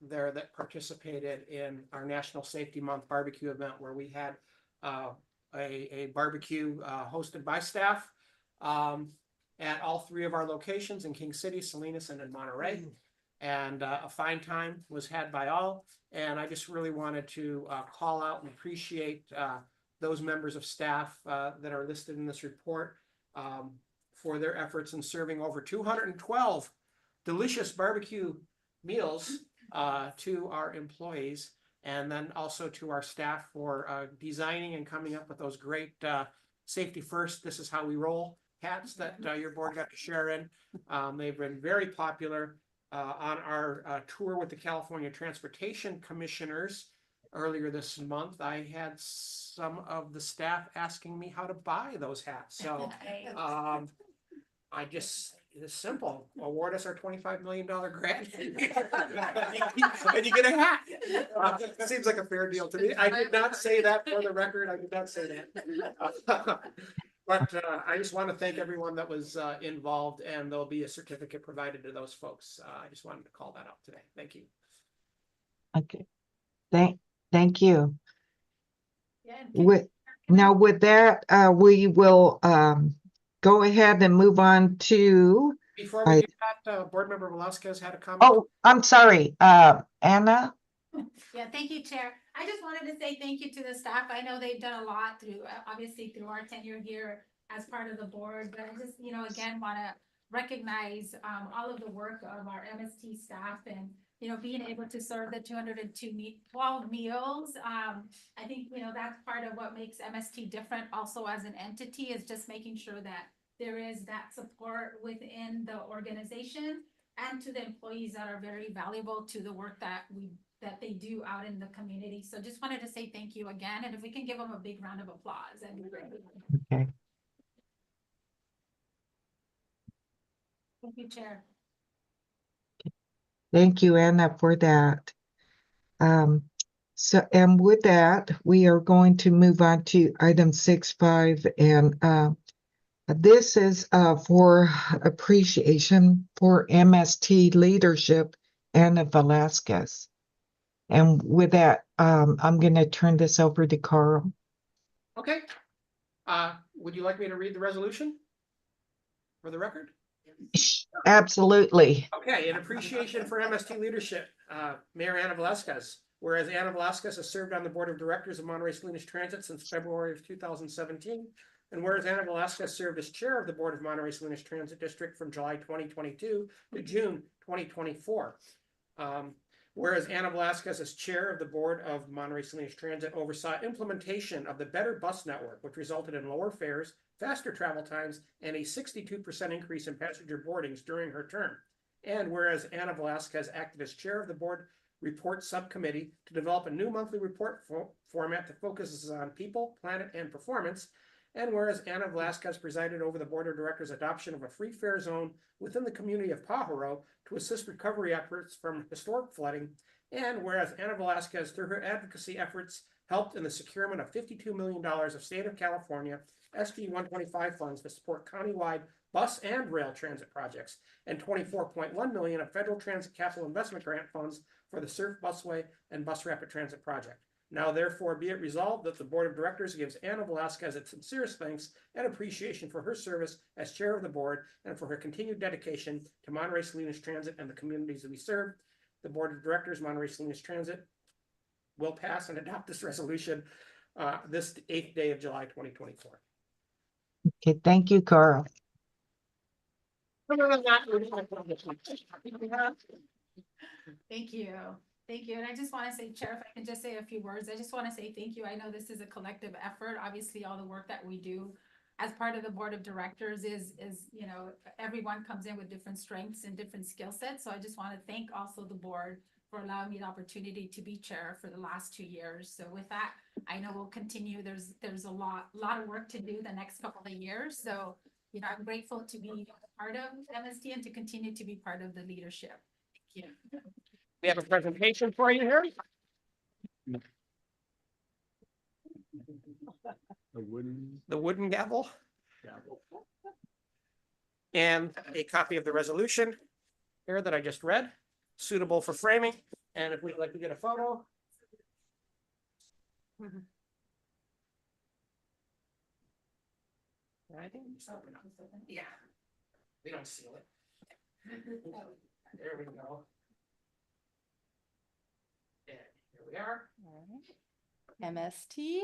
there that participated in our National Safety Month barbecue event, where we had a barbecue hosted by staff at all three of our locations in King City, Salinas, and in Monterey. And a fine time was had by all. And I just really wanted to call out and appreciate those members of staff that are listed in this report for their efforts in serving over 212 delicious barbecue meals to our employees, and then also to our staff for designing and coming up with those great safety first, this is how we roll hats that your board got to share in. They've been very popular on our tour with the California Transportation Commissioners earlier this month. I had some of the staff asking me how to buy those hats. So it's simple. Award us our $25 million grant and you get a hat. Seems like a fair deal to me. I did not say that for the record. I did not say that. But I just want to thank everyone that was involved, and there'll be a certificate provided to those folks. I just wanted to call that out today. Thank you.
Okay. Thank you.
Yeah,
Now with that, we will go ahead and move on to.
Before we do that, Board Member Velasquez had a comment.
Oh, I'm sorry, Anna.
Yeah, thank you, Chair. I just wanted to say thank you to the staff. I know they've done a lot through, obviously through our tenure here as part of the board, but I just, again, want to recognize all of the work of our MST staff and, being able to serve the 212 meals. I think, that's part of what makes MST different also as an entity, is just making sure that there is that support within the organization and to the employees that are very valuable to the work that we that they do out in the community. So just wanted to say thank you again, and if we can give them a big round of applause, that'd be great.
Okay.
Thank you, Chair.
Thank you, Anna, for that. So, and with that, we are going to move on to item 6.5, and this is for appreciation for MST leadership, Anna Velasquez. And with that, I'm going to turn this over to Carl.
Okay. Would you like me to read the resolution for the record?
Absolutely.
Okay, in appreciation for MST leadership, Mayor Anna Velasquez. Whereas Anna Velasquez has served on the board of directors of Monterey Salinas Transit since February of 2017. And whereas Anna Velasquez served as chair of the board of Monterey Salinas Transit District from July 2022 to June 2024. Whereas Anna Velasquez, as chair of the board of Monterey Salinas Transit, oversaw implementation of the Better Bus Network, which resulted in lower fares, faster travel times, and a 62% increase in passenger boardings during her term. And whereas Anna Velasquez acted as chair of the board report subcommittee to develop a new monthly report format that focuses on people, planet, and performance. And whereas Anna Velasquez presided over the board of directors' adoption of a free fare zone within the community of Pajaro to assist recovery efforts from historic flooding. And whereas Anna Velasquez, through her advocacy efforts, helped in the securement of $52 million of state of California SB 125 funds to support countywide bus and rail transit projects, and $24.1 million of federal transit capital investment grant funds for the Surf Busway and Bus Rapid Transit project. Now therefore be it resolved that the board of directors gives Anna Velasquez its sincerest thanks and appreciation for her service as chair of the board and for her continued dedication to Monterey Salinas Transit and the communities that we serve. The board of directors, Monterey Salinas Transit, will pass and adopt this resolution this 8th day of July 2024.
Okay, thank you, Carl.
Thank you. Thank you. And I just want to say, Chair, if I can just say a few words, I just want to say thank you. I know this is a collective effort. Obviously, all the work that we do as part of the board of directors is, you know, everyone comes in with different strengths and different skill sets. So I just want to thank also the board for allowing me the opportunity to be chair for the last 2 years. So with that, I know we'll continue. There's a lot of work to do the next couple of years. So, you know, I'm grateful to be part of MST and to continue to be part of the leadership. Thank you.
We have a presentation for you here. The wooden gavel. And a copy of the resolution here that I just read, suitable for framing. And if we'd like to get a photo. I think so. Yeah. We don't seal it. There we go. And here we are.
All right. MST.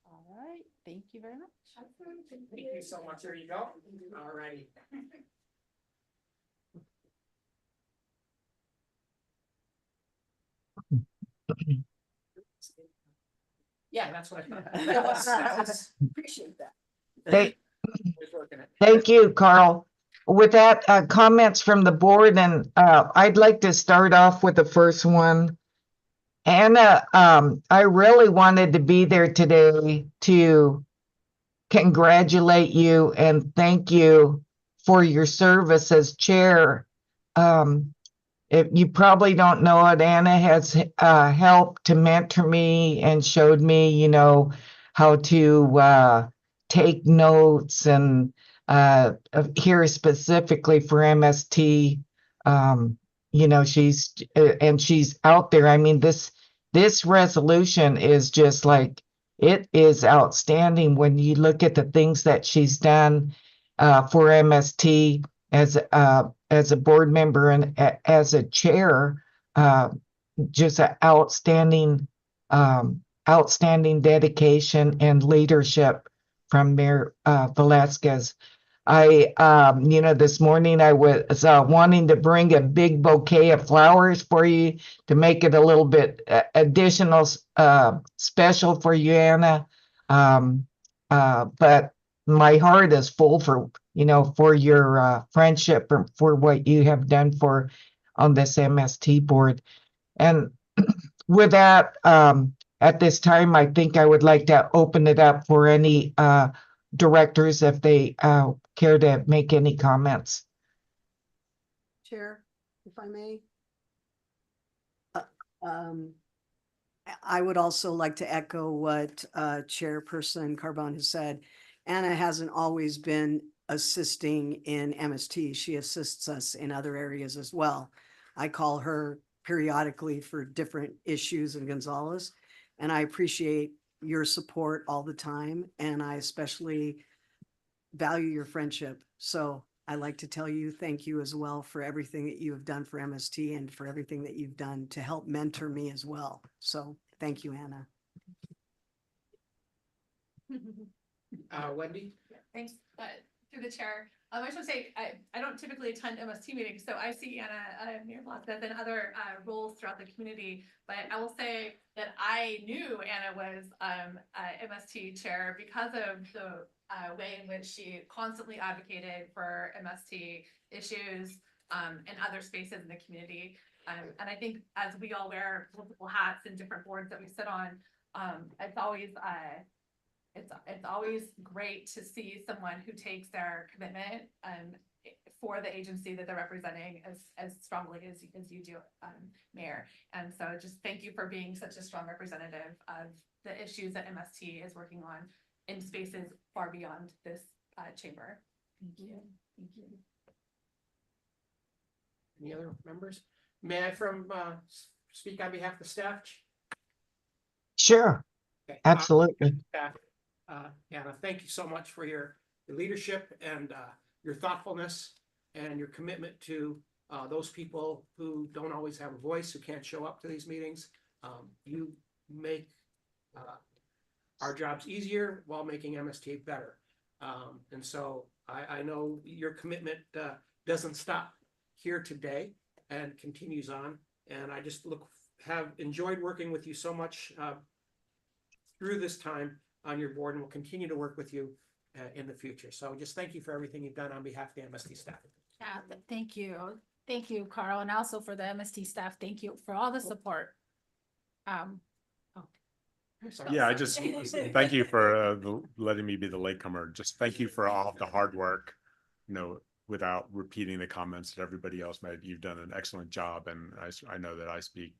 All right. Thank you very much.
Thank you so much. There you go. All righty. Yeah, that's what I thought.
Appreciate that.
Thank you, Carl. With that, comments from the board, and I'd like to start off with the first one. Anna, I really wanted to be there today to congratulate you and thank you for your service as chair. If you probably don't know it, Anna has helped to mentor me and showed me, you know, how to take notes and here specifically for MST. You know, she's out there. I mean, this resolution is just like, it is outstanding when you look at the things that she's done for MST as a board member and as a chair. Just an outstanding dedication and leadership from Mayor Velasquez. You know, this morning I was wanting to bring a big bouquet of flowers for you to make it a little bit additional special for you, Anna. But my heart is full for, you know, for your friendship and for what you have done on this MST board. And with that, at this time, I think I would like to open it up for any directors if they care to make any comments.
Chair, if I may. Um, I would also like to echo what Chairperson Carbone has said. Anna hasn't always been assisting in MST. She assists us in other areas as well. I call her periodically for different issues in Gonzales, and I appreciate your support all the time, and I especially value your friendship. So I'd like to tell you thank you as well for everything that you have done for MST and for everything that you've done to help mentor me as well. So thank you, Anna.
Wendy?
Thanks, through the chair. I just want to say, I don't typically attend MST meetings, so I see Anna near Blasted and other roles throughout the community. But I will say that I knew Anna was MST chair because of the way in which she constantly advocated for MST issues and other spaces in the community. And I think as we all wear multiple hats and different boards that we sit on, it's always great to see someone who takes their commitment for the agency that they're representing as strongly as you do, Mayor. And so just thank you for being such a strong representative of the issues that MST is working on in spaces far beyond this chamber. Thank you. Thank you.
Any other members? May I speak on behalf of the staff?
Sure,
Okay.
absolutely.
Anna, thank you so much for your leadership and your thoughtfulness and your commitment to those people who don't always have a voice, who can't show up to these meetings. You make our jobs easier while making MST better. And so I know your commitment doesn't stop here today and continues on. And I just have enjoyed working with you so much through this time on your board, and will continue to work with you in the future. So just thank you for everything you've done on behalf of the MST staff.
Yeah, thank you. Thank you, Carl, and also for the MST staff. Thank you for all the support.
Yeah, I just thank you for letting me be the latecomer. Just thank you for all of the hard work, without repeating the comments that everybody else made. You've done an excellent job, and I know that I speak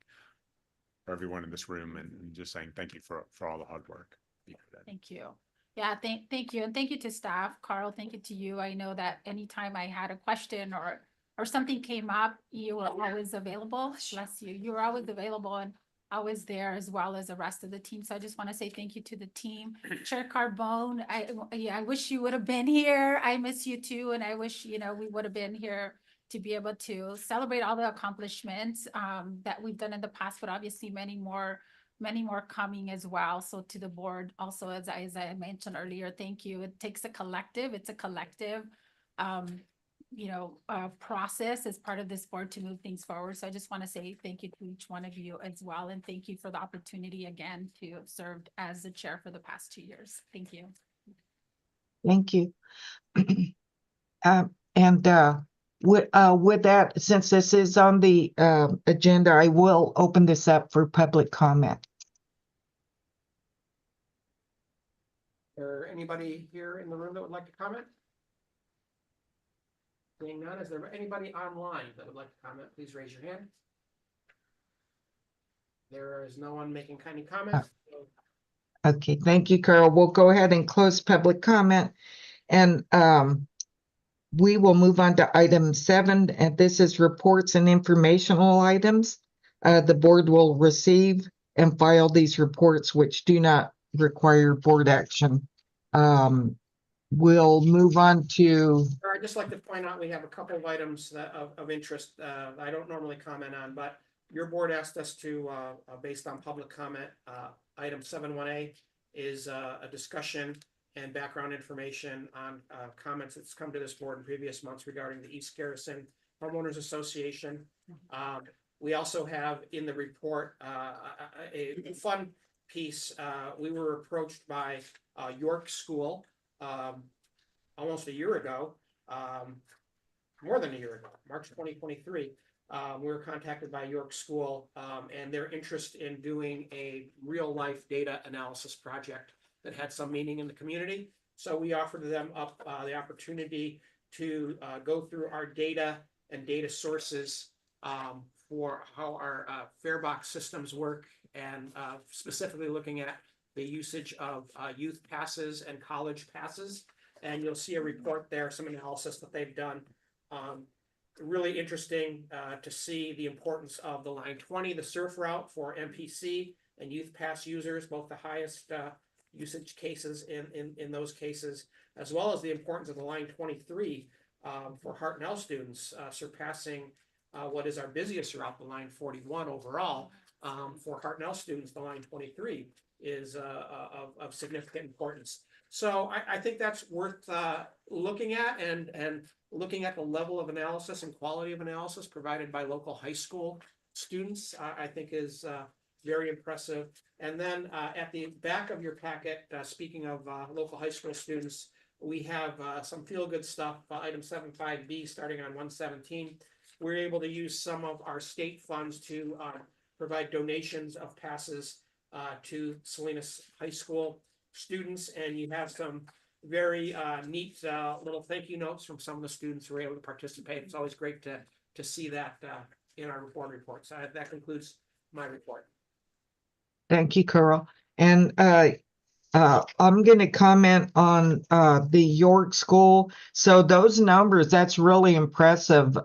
for everyone in this room and just saying thank you for all the hard work.
Thank you. Yeah, thank you. And thank you to staff. Carl, thank you to you. I know that anytime I had a question or something came up, you were always available. Bless you. You were always available, and I was there as well as the rest of the team. So I just want to say thank you to the team. Chair Carbone, I wish you would have been here. I miss you too. And I wish, we would have been here to be able to celebrate all the accomplishments that we've done in the past, but obviously many more coming as well. So to the board also, as I mentioned earlier, thank you. It takes a collective. It's a collective, process as part of this board to move things forward. So I just want to say thank you to each one of you as well. And thank you for the opportunity again to have served as the chair for the past 2 years. Thank you.
Thank you. With that, since this is on the agenda, I will open this up for public comment.
Is there anybody here in the room that would like to comment? Seeing none, is there anybody online that would like to comment? Please raise your hand. There is no one making any comments.
Okay, thank you, Carl. We'll go ahead and close public comment, and we will move on to item 7, and this is reports and informational items. The board will receive and file these reports, which do not require board action. We'll move on to.
I'd just like to point out, we have a couple of items of interest I don't normally comment on, but your board asked us to, based on public comment, item 7.1A is a discussion and background information on comments that's come to this board in previous months regarding the East Garrison Homeowners Association. We also have in the report a fun piece. We were approached by York School almost a year ago, more than a year ago, March 2023, we were contacted by York School, and their interest in doing a real-life data analysis project that had some meaning in the community. So we offered them up the opportunity to go through our data and data sources for how our fare box systems work, and specifically looking at the usage of youth passes and college passes. And you'll see a report there, some analysis that they've done. Really interesting to see the importance of the line 20, the surf route for MPC and youth pass users, both the highest usage cases in those cases, as well as the importance of the line 23 for Hartnell students, surpassing what is our busiest route, the line 41 overall. For Hartnell students, the line 23 is of significant importance. So I think that's worth looking at, and looking at the level of analysis and quality of analysis provided by local high school students, I think is very impressive. And then at the back of your packet, speaking of local high school students, we have some feel-good stuff, item 75B, starting on 117. We're able to use some of our state funds to provide donations of passes to Salinas High School students, and you have some very neat little thank you notes from some of the students who were able to participate. It's always great to see that in our reports. That concludes my report.
Thank you, Carl. And I'm going to comment on the York School. So those numbers, that's really impressive.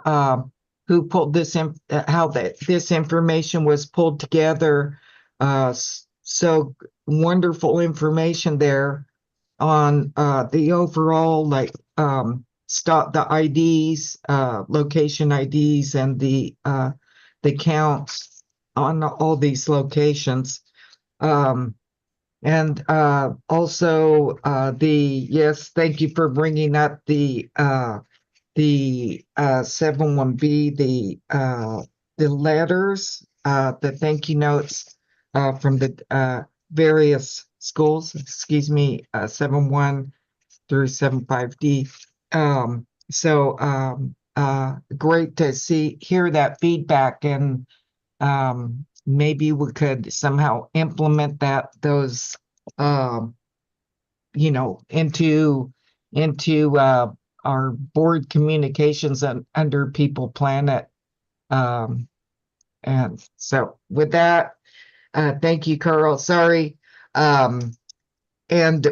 Who pulled this in? How this information was pulled together. So wonderful information there on the overall, like stop the IDs, location IDs, and the counts on all these locations. And also yes, thank you for bringing up the 71B, the letters, the thank you notes from the various schools, 71 through 75D. Great to hear that feedback, and maybe we could somehow implement those into our board communications under People Planet. And so with that, thank you, Carl. Sorry. And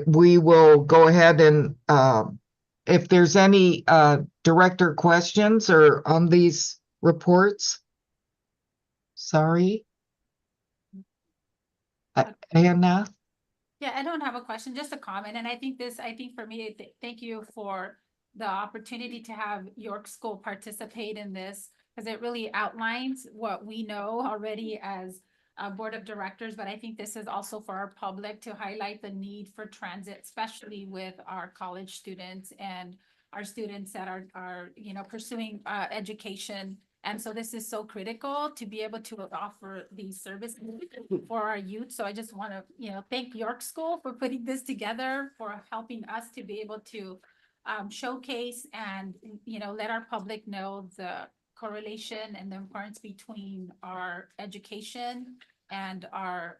we will go ahead and if there's any director questions or on these reports. Sorry. Anna?
Yeah, I don't have a question, just a comment. And I think for me, thank you for the opportunity to have York School participate in this, because it really outlines what we know already as a board of directors. But I think this is also for our public to highlight the need for transit, especially with our college students and our students that are pursuing education. And so this is so critical to be able to offer these services for our youth. So I just want to, thank York School for putting this together, for helping us to be able to showcase and, let our public know the correlation and the importance between our education and our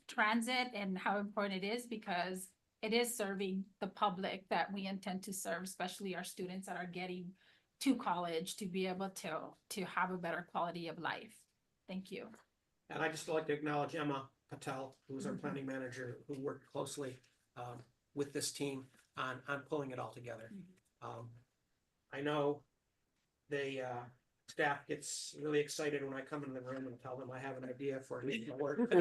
transit, and how important it is, because it is serving the public that we intend to serve, especially our students that are getting to college, to be able to have a better quality of life. Thank you.
And I just like to acknowledge Emma Patel, who is our planning manager, who worked closely with this team on pulling it all together. I know the staff gets really excited when I come in the room and tell them I have an idea for additional work.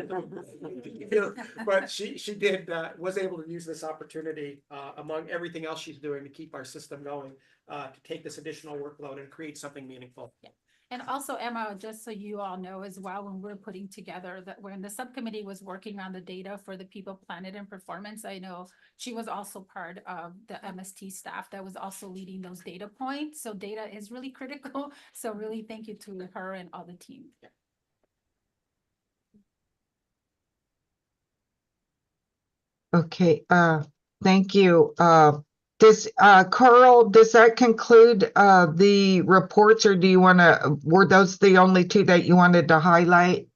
But she was able to use this opportunity among everything else she's doing to keep our system going, to take this additional workload and create something meaningful.
Yeah. And also, Emma, just so you all know as well, when we're putting together when the subcommittee was working on the data for the People, Planet, and Performance, I know she was also part of the MST staff that was also leading those data points. So data is really critical. So really thank you to her and all the team. Yeah.
Okay, thank you. Does, Carl, does that conclude, the reports, or do you wanna, were those the only two that you wanted to highlight?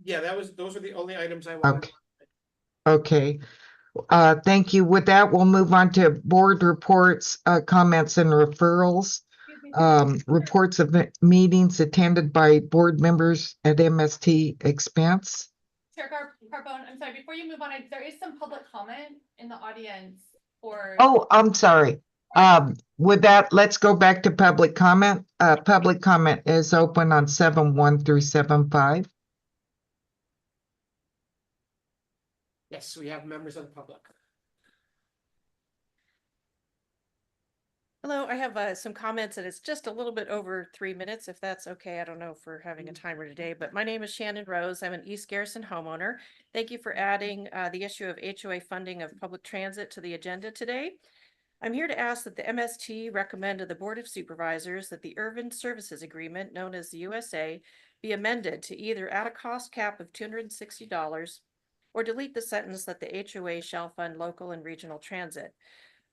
Yeah, those are the only items I wanted.
Okay. Okay, thank you. With that, we'll move on to board reports, comments and referrals. Reports of meetings attended by board members at MST expense.
Chair Carbone, I'm sorry, before you move on, there is some public comment in the audience for.
Oh, I'm sorry. With that, let's go back to public comment. Public comment is open on 7-1 through 7-5.
Yes, we have members of the public.
Hello, I have some comments and it's just a little bit over 3 minutes, if that's okay. I don't know if we're having a timer today, but my name is Shannon Rose. I'm an East Garrison homeowner. Thank you for adding the issue of HOA funding of public transit to the agenda today. I'm here to ask that the MST recommend to the Board of Supervisors that the Urban Services Agreement, known as the USA, be amended to either add a cost cap of $260 or delete the sentence that the HOA shall fund local and regional transit.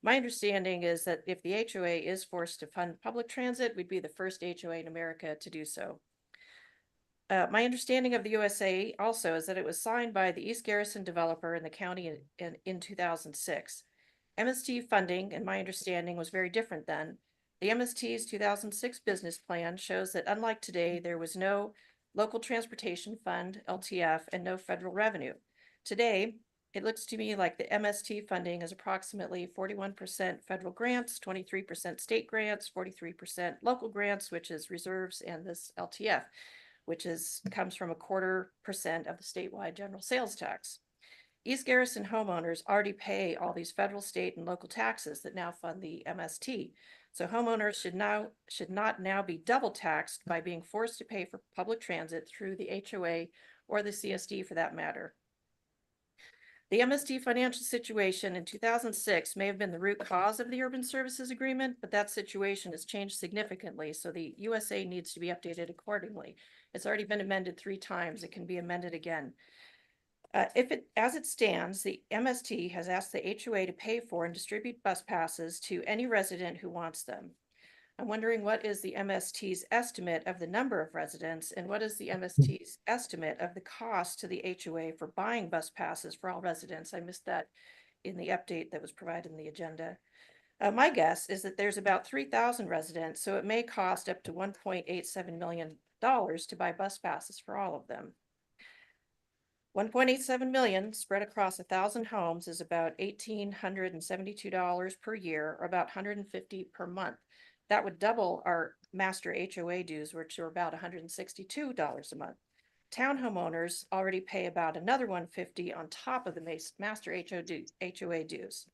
My understanding is that if the HOA is forced to fund public transit, we'd be the first HOA in America to do so. My understanding of the USA also is that it was signed by the East Garrison developer in the county in 2006. MST funding, in my understanding, was very different then. The MST's 2006 business plan shows that unlike today, there was no local transportation fund, LTF, and no federal revenue. Today, it looks to me like the MST funding is approximately 41% federal grants, 23% state grants, 43% local grants, which is reserves, and this LTF, which comes from 0.25% of the statewide general sales tax. East Garrison homeowners already pay all these federal, state, and local taxes that now fund the MST. So homeowners should not now be double taxed by being forced to pay for public transit through the HOA or the CSD for that matter. The MST financial situation in 2006 may have been the root cause of the Urban Services Agreement, but that situation has changed significantly, so the USA needs to be updated accordingly. It's already been amended 3 times. It can be amended again. As it stands, the MST has asked the HOA to pay for and distribute bus passes to any resident who wants them. I'm wondering, what is the MST's estimate of the number of residents, and what is the MST's estimate of the cost to the HOA for buying bus passes for all residents? I missed that in the update that was provided in the agenda. My guess is that there's about 3,000 residents, so it may cost up to $1.87 million to buy bus passes for all of them. 1.87 million spread across 1,000 homes is about $1,872 per year, or about $150 per month. That would double our master HOA dues, which are about $162 a month. Town homeowners already pay about another $150 on top of the master HOA dues.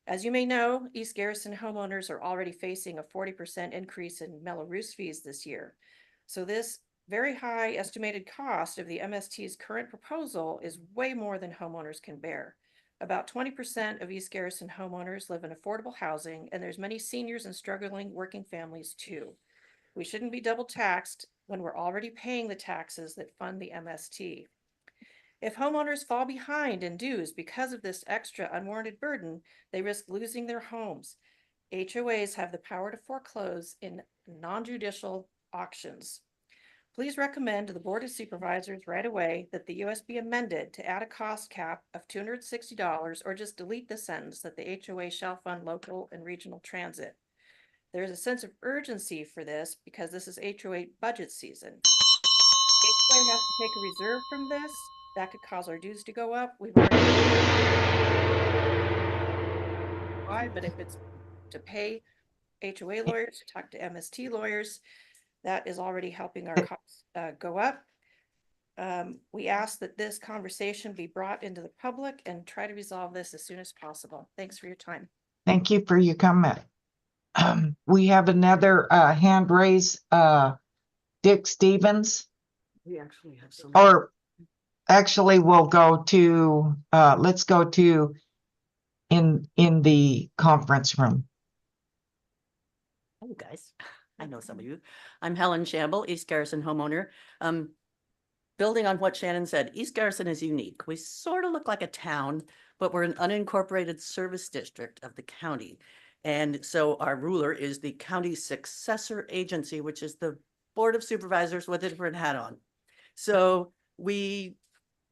As you may know, East Garrison homeowners are already facing a 40% increase in Mello-Roos fees this year. So this very high estimated cost of the MST's current proposal is way more than homeowners can bear. About 20% of East Garrison homeowners live in affordable housing, and there's many seniors and struggling working families too. We shouldn't be double taxed when we're already paying the taxes that fund the MST. If homeowners fall behind in dues because of this extra unwarranted burden, they risk losing their homes. HOAs have the power to foreclose in non-judicial auctions. Please recommend to the Board of Supervisors right away that the US be amended to add a cost cap of $260, or just delete the sentence that the HOA shall fund local and regional transit. There is a sense of urgency for this because this is HOA budget season. HOA has to take a reserve from this. That could cause our dues to go up. We've already why, but if it's to pay HOA lawyers, to talk to MST lawyers, that is already helping our costs go up. We ask that this conversation be brought into the public and try to resolve this as soon as possible. Thanks for your time.
Thank you for your comment. We have another hand raised, Dick Stevens,
We actually have some.
or actually we'll go to, let's go to in the conference room.
Hey guys, I know some of you. I'm Helen Shamble, East Garrison homeowner. Building on what Shannon said, East Garrison is unique. We sort of look like a town, but we're an unincorporated service district of the county. And so our ruler is the county's successor agency, which is the Board of Supervisors with a different hat on. So we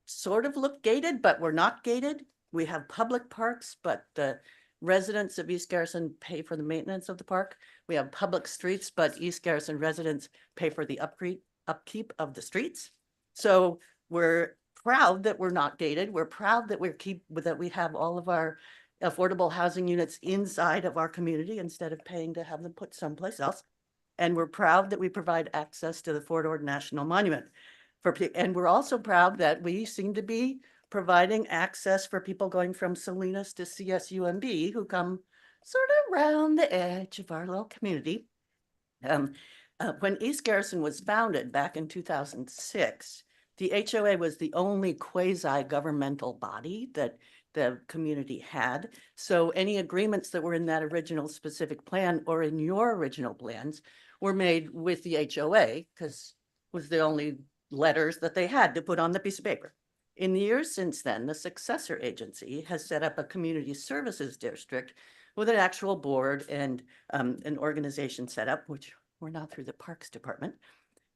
sort of look gated, but we're not gated. We have public parks, but the residents of East Garrison pay for the maintenance of the park. We have public streets, but East Garrison residents pay for the upkeep of the streets. So we're proud that we're not gated. We're proud that that we have all of our affordable housing units inside of our community instead of paying to have them put someplace else. And we're proud that we provide access to the Fort Ord National Monument. And we're also proud that we seem to be providing access for people going from Salinas to CSUMB who come sort of around the edge of our little community. When East Garrison was founded back in 2006, the HOA was the only quasi-governmental body that the community had. So any agreements that were in that original specific plan or in your original plans were made with the HOA because it was the only letters that they had to put on the piece of paper. In the years since then, the successor agency has set up a community services district with an actual board and an organization set up, which we're now through the Parks Department.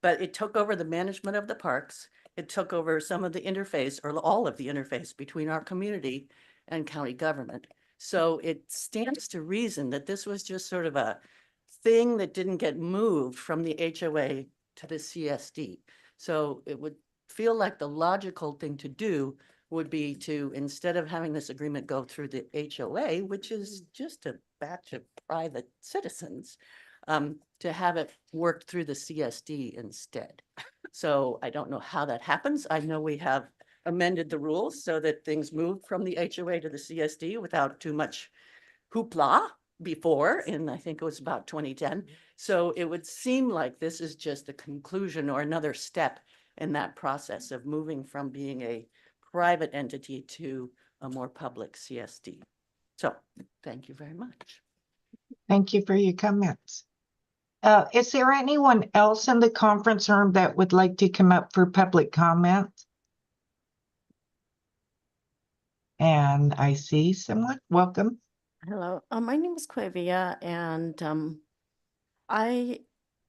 But it took over the management of the parks. It took over some of the interface or all of the interface between our community and county government. So it stands to reason that this was just sort of a thing that didn't get moved from the HOA to the CSD. So it would feel like the logical thing to do would be to, instead of having this agreement go through the HOA, which is just a batch of private citizens, to have it work through the CSD instead. So I don't know how that happens. I know we have amended the rules so that things move from the HOA to the CSD without too much hoopla before, and I think it was about 2010. So it would seem like this is just a conclusion or another step in that process of moving from being a private entity to a more public CSD. So thank you very much.
Thank you for your comments. Is there anyone else in the conference room that would like to come up for public comment? And I see someone. Welcome.
Hello, my name is Quavia, and I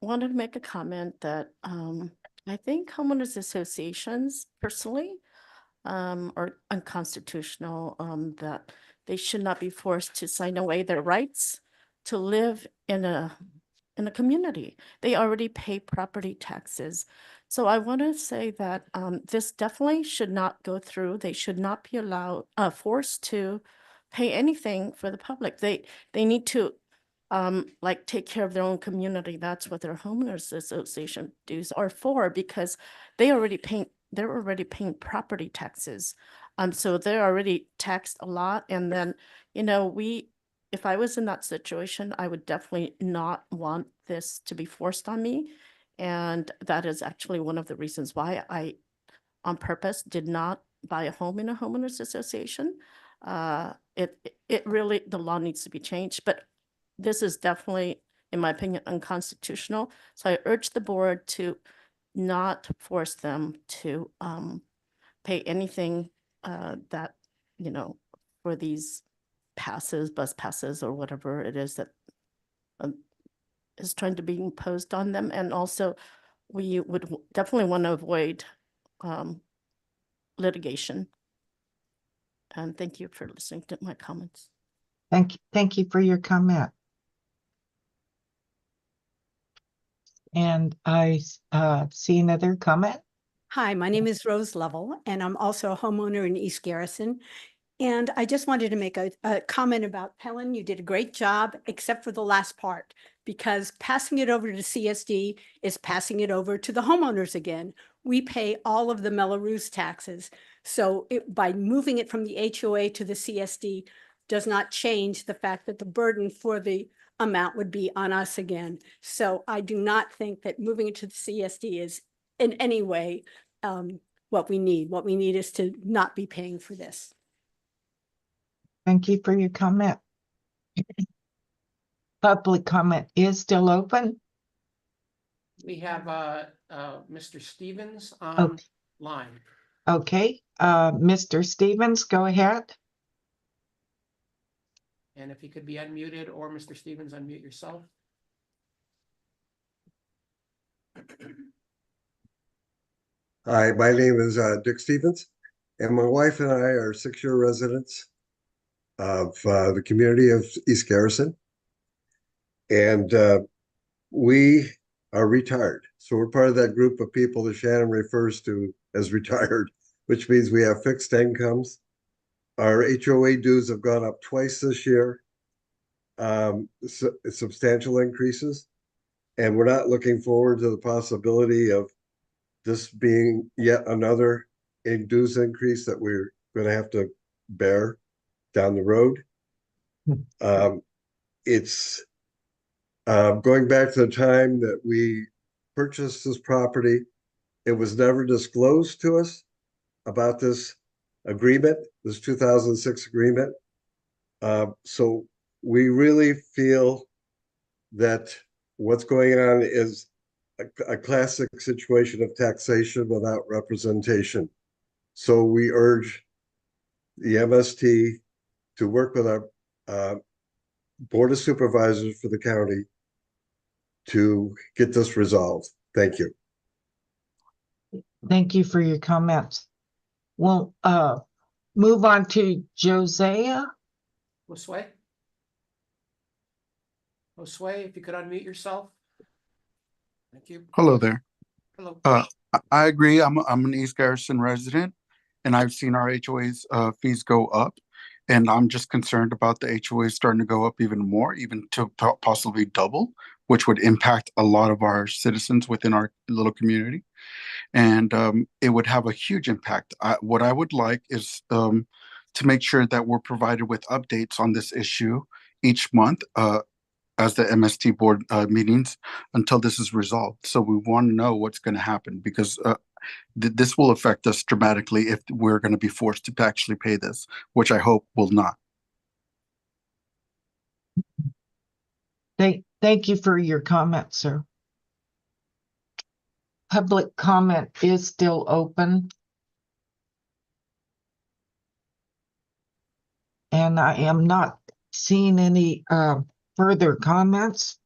wanted to make a comment that I think homeowners associations personally are unconstitutional, that they should not be forced to sign away their rights to live in a community. They already pay property taxes. So I want to say that this definitely should not go through. They should not be allowed, forced to pay anything for the public. They need to like take care of their own community. That's what their homeowners association dues are for, because they're already paying property taxes. So they're already taxed a lot. And then, you know, if I was in that situation, I would definitely not want this to be forced on me. And that is actually one of the reasons why I, on purpose, did not buy a home in a homeowners association. It really, the law needs to be changed, but this is definitely, in my opinion, unconstitutional. So I urge the board to not force them to pay anything that, you know, for these passes, bus passes, or whatever it is that is trying to be imposed on them. And also, we would definitely want to avoid litigation. And thank you for listening to my comments.
Thank you for your comment. And I see another comment.
Hi, my name is Rose Lovell, and I'm also a homeowner in East Garrison. And I just wanted to make a comment about Helen. You did a great job, except for the last part, because passing it over to CSD is passing it over to the homeowners again. We pay all of the Melrose taxes. So by moving it from the HOA to the CSD does not change the fact that the burden for the amount would be on us again. So I do not think that moving it to the CSD is in any way what we need. What we need is to not be paying for this.
Thank you for your comment. Public comment is still open.
We have Mr. Stevens
Okay.
on line.
Okay, Mr. Stevens, go ahead.
And if you could be unmuted, or Mr. Stevens, unmute yourself.
Hi, my name is Dick Stevens, and my wife and I are 6-year residents of the community of East Garrison. And we are retired. So we're part of that group of people that Shannon refers to as retired, which means we have fixed incomes. Our HOA dues have gone up twice this year, substantial increases. And we're not looking forward to the possibility of this being yet another dues increase that we're going to have to bear down the road. It's going back to the time that we purchased this property. It was never disclosed to us about this agreement, this 2006 agreement. So we really feel that what's going on is a classic situation of taxation without representation. So we urge the MST to work with our Board of Supervisors for the county to get this resolved. Thank you.
Thank you for your comments. We'll move on to Josiah.
Josue? Josue, if you could unmute yourself. Thank you.
Hello there.
Hello.
I agree. I'm an East Garrison resident, and I've seen our HOA's fees go up, and I'm just concerned about the HOA starting to go up even more, even to possibly double, which would impact a lot of our citizens within our little community, and it would have a huge impact. What I would like is to make sure that we're provided with updates on this issue each month. As the MST board meetings until this is resolved. So we want to know what's going to happen, because this will affect us dramatically if we're going to be forced to actually pay this, which I hope will not.
Thank you for your comment, sir. Public comment is still open. And I am not seeing any further comments.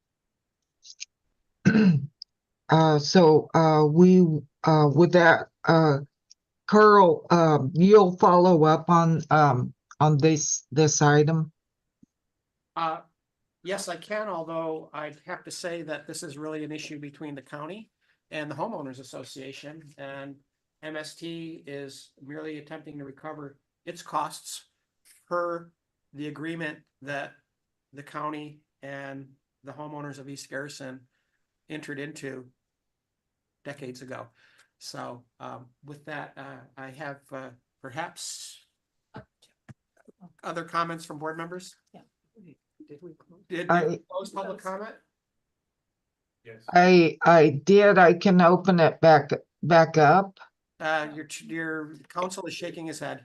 So with that, Carl, you'll follow up on this item.
Yes, I can, although I'd have to say that this is really an issue between the county and the homeowners association, and MST is merely attempting to recover its costs per the agreement that the county and the homeowners of East Garrison entered into decades ago. So with that, I have perhaps other comments from board members?
Yeah.
Did we close public comment?
Yes.
I did. I can open it back up.
Your counsel is shaking his head.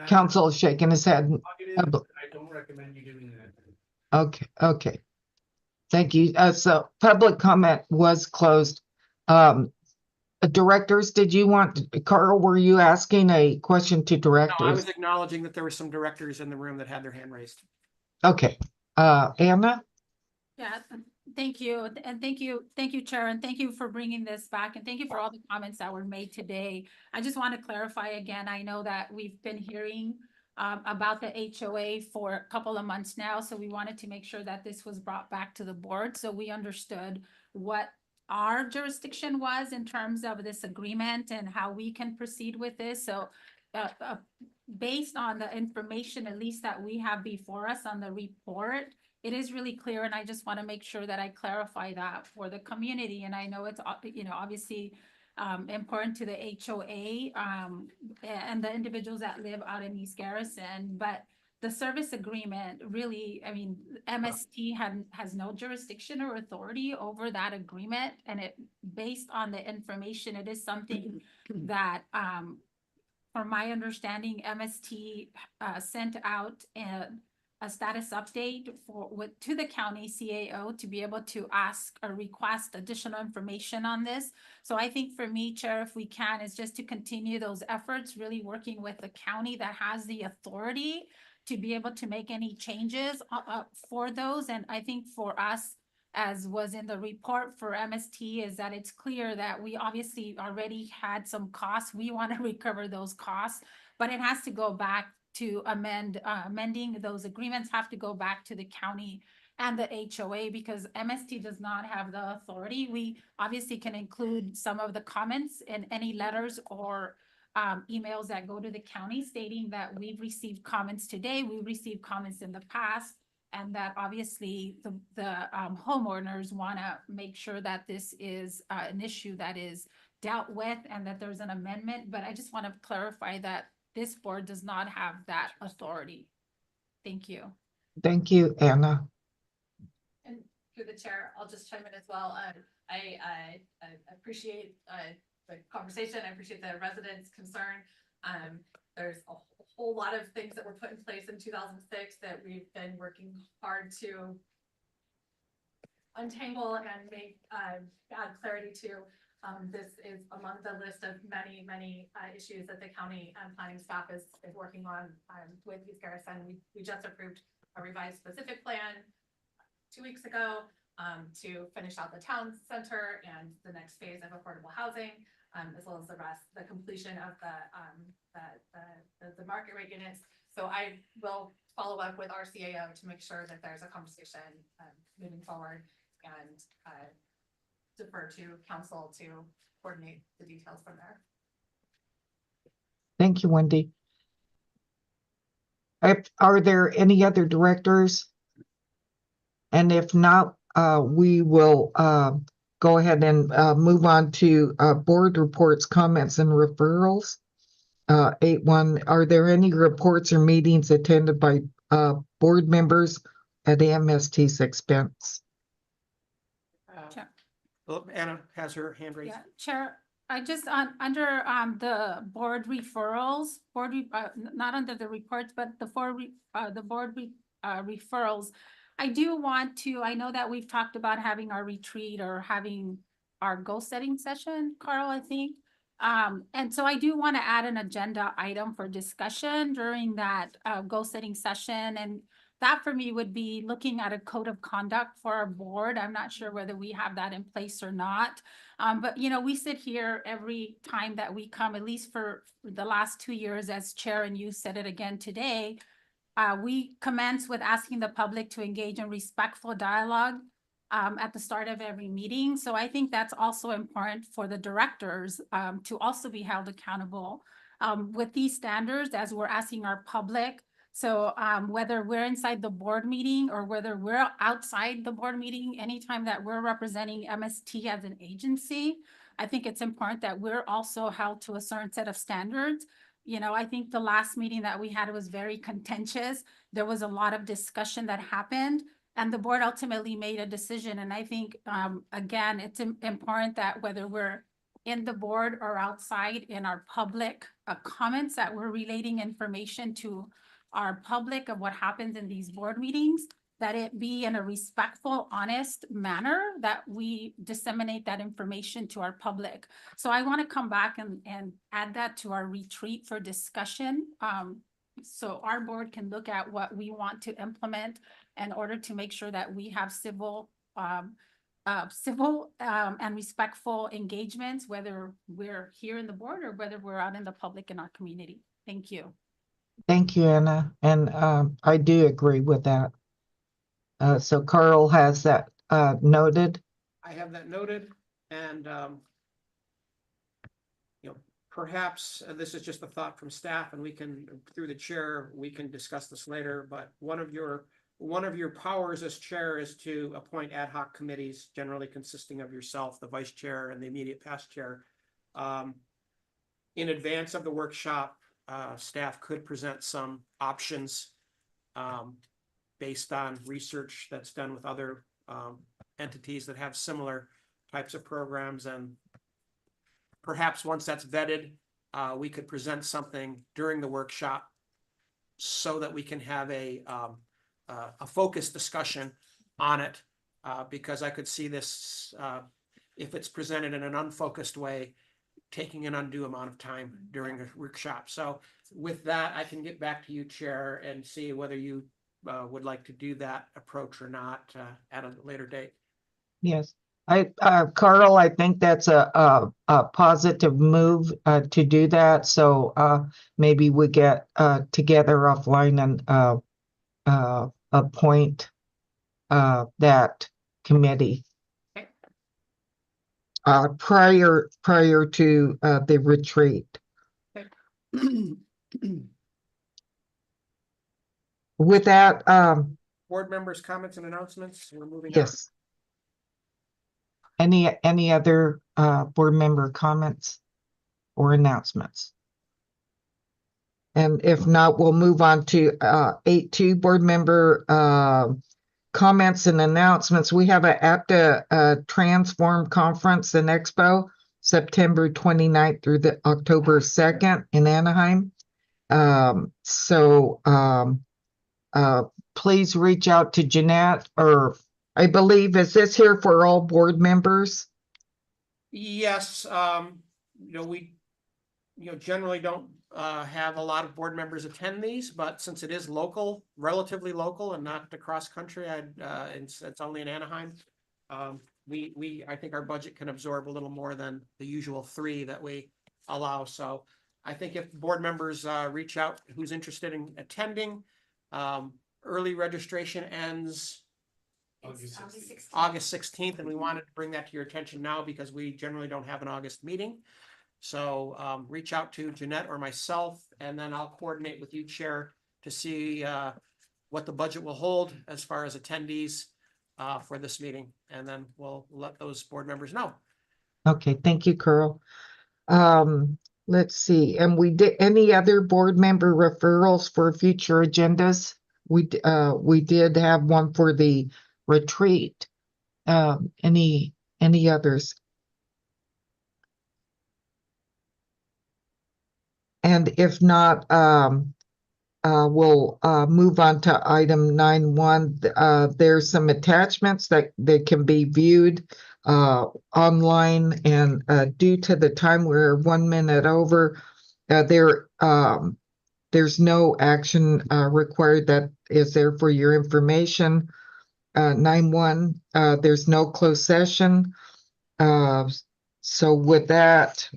Council is shaking his head.
I don't recommend you doing that.
Okay. Thank you. So public comment was closed. Directors, did you want, Carl, were you asking a question to
No,
directors?
I was acknowledging that there were some directors in the room that had their hand raised.
Okay. Anna?
Yeah, thank you. And thank you, Chair, and thank you for bringing this back. And thank you for all the comments that were made today. I just want to clarify again, I know that we've been hearing about the HOA for a couple of months now. So we wanted to make sure that this was brought back to the board. So we understood what our jurisdiction was in terms of this agreement and how we can proceed with this. So based on the information, at least that we have before us on the report, it is really clear, and I just want to make sure that I clarify that for the community. And I know it's, obviously important to the HOA and the individuals that live out in East Garrison, but the service agreement really, I mean, MST has no jurisdiction or authority over that agreement. And it, based on the information, it is something that, from my understanding, MST sent out a status update to the county CAO to be able to ask or request additional information on this. So I think for me, Chair, if we can, is just to continue those efforts, really working with the county that has the authority
to be able to make any changes for those. And I think for us, as was in the report for MST, is that it's clear that we obviously already had some costs. We want to recover those costs, but it has to go back to amending those agreements have to go back to the county and the HOA because MST does not have the authority. We obviously can include some of the comments in any letters or emails that go to the county stating that we've received comments today, we've received comments in the past, and that obviously the homeowners want to make sure that this is an issue that is dealt with and that there's an amendment. But I just want to clarify that this board does not have that authority. Thank you.
Thank you, Anna.
And through the chair, I'll just chime in as well. I appreciate the conversation. I appreciate the residents' concern. There's a whole lot of things that were put in place in 2006 that we've been working hard to untangle and make add clarity to. This is among the list of many, many issues that the county planning staff is working on with East Garrison. We just approved a revised specific plan 2 weeks ago to finish out the town center and the next phase of affordable housing, as well as the completion of the market rate units. So I will follow up with our CAO to make sure that there's a conversation moving forward and defer to council to coordinate the details from there.
Thank you, Wendy. Are there any other directors? And if not, we will go ahead and move on to board reports, comments, and referrals. 8.1, are there any reports or meetings attended by board members at MST's expense?
Anna has her hand raised.
Yeah, Chair, I just under the board referrals, not under the reports, but the board referrals. I do want to, I know that we've talked about having our retreat or having our goal setting session, Carl, I think. And so I do want to add an agenda item for discussion during that goal setting session. And that for me would be looking at a code of conduct for our board. I'm not sure whether we have that in place or not. But, you know, we sit here every time that we come, at least for the last 2 years as chair, and you said it again today, we commence with asking the public to engage in respectful dialogue at the start of every meeting. So I think that's also important for the directors to also be held accountable with these standards as we're asking our public. So whether we're inside the board meeting or whether we're outside the board meeting, anytime that we're representing MST as an agency, I think it's important that we're also held to a certain set of standards. You know, I think the last meeting that we had was very contentious. There was a lot of discussion that happened and the board ultimately made a decision. And I think, again, it's important that whether we're in the board or outside in our public comments, that we're relating information to our public of what happens in these board meetings, that it be in a respectful, honest manner that we disseminate that information to our public. So I want to come back and add that to our retreat for discussion. So our board can look at what we want to implement in order to make sure that we have civil and respectful engagements, whether we're here in the board or whether we're out in the public in our community. Thank you.
Thank you, Anna. And I do agree with that. So Carl has that noted.
I have that noted, and you know, perhaps this is just a thought from staff, and we can, through the chair, we can discuss this later. But one of your powers as chair is to appoint ad hoc committees, generally consisting of yourself, the vice chair, and the immediate past chair. In advance of the workshop, staff could present some options based on research that's done with other entities that have similar types of programs. And perhaps once that's vetted, we could present something during the workshop so that we can have a focused discussion on it, because I could see this, if it's presented in an unfocused way, taking an undue amount of time during a workshop. So with that, I can get back to you, Chair, and see whether you would like to do that approach or not at a later date.
Yes, Carl, I think that's a positive move to do that. So maybe we get together offline and appoint that committee
Okay.
prior to the retreat.
Okay.
With that,
Board members' comments and announcements. We're moving on.
yes. Any other board member comments or announcements? And if not, we'll move on to 8.2 board member comments and announcements. We have an APTA Transform Conference and Expo, September 29th through the October 2nd in Anaheim. Please reach out to Jeanette, or I believe, is this here for all board members?
Yes, we, generally don't have a lot of board members attend these, but since it is local, relatively local and not across country, it's only in Anaheim. I think our budget can absorb a little more than the usual 3 that we allow. So I think if board members reach out who's interested in attending, early registration ends August 16th, and we wanted to bring that to your attention now because we generally don't have an August meeting. So reach out to Jeanette or myself, and then I'll coordinate with you, Chair, to see what the budget will hold as far as attendees for this meeting, and then we'll let those board members know.
Okay, thank you, Carl. Let's see, and we did any other board member referrals for future agendas? We did have one for the retreat. Any others? And if not, we'll move on to item 9.1. There's some attachments that can be viewed online, and due to the time we're 1 minute over, there's no action required. That is there for your information. 9.1, there's no closed session. So with that,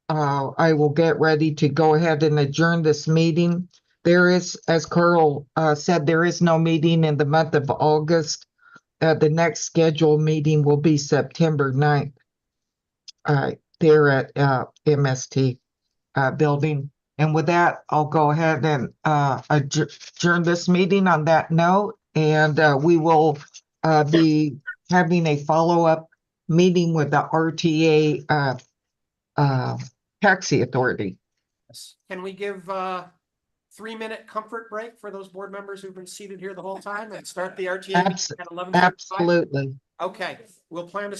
I will get ready to go ahead and adjourn this meeting. There is, as Carl said, there is no meeting in the month of August. The next scheduled meeting will be September 9th there at MST building. And with that, I'll go ahead and adjourn this meeting on that note. And we will be having a follow-up meeting with the RTA Taxi Authority.
Can we give 3-minute comfort break for those board members who've been seated here the whole time and start the RTA at 11:35?
Absolutely.
Okay, we'll plan to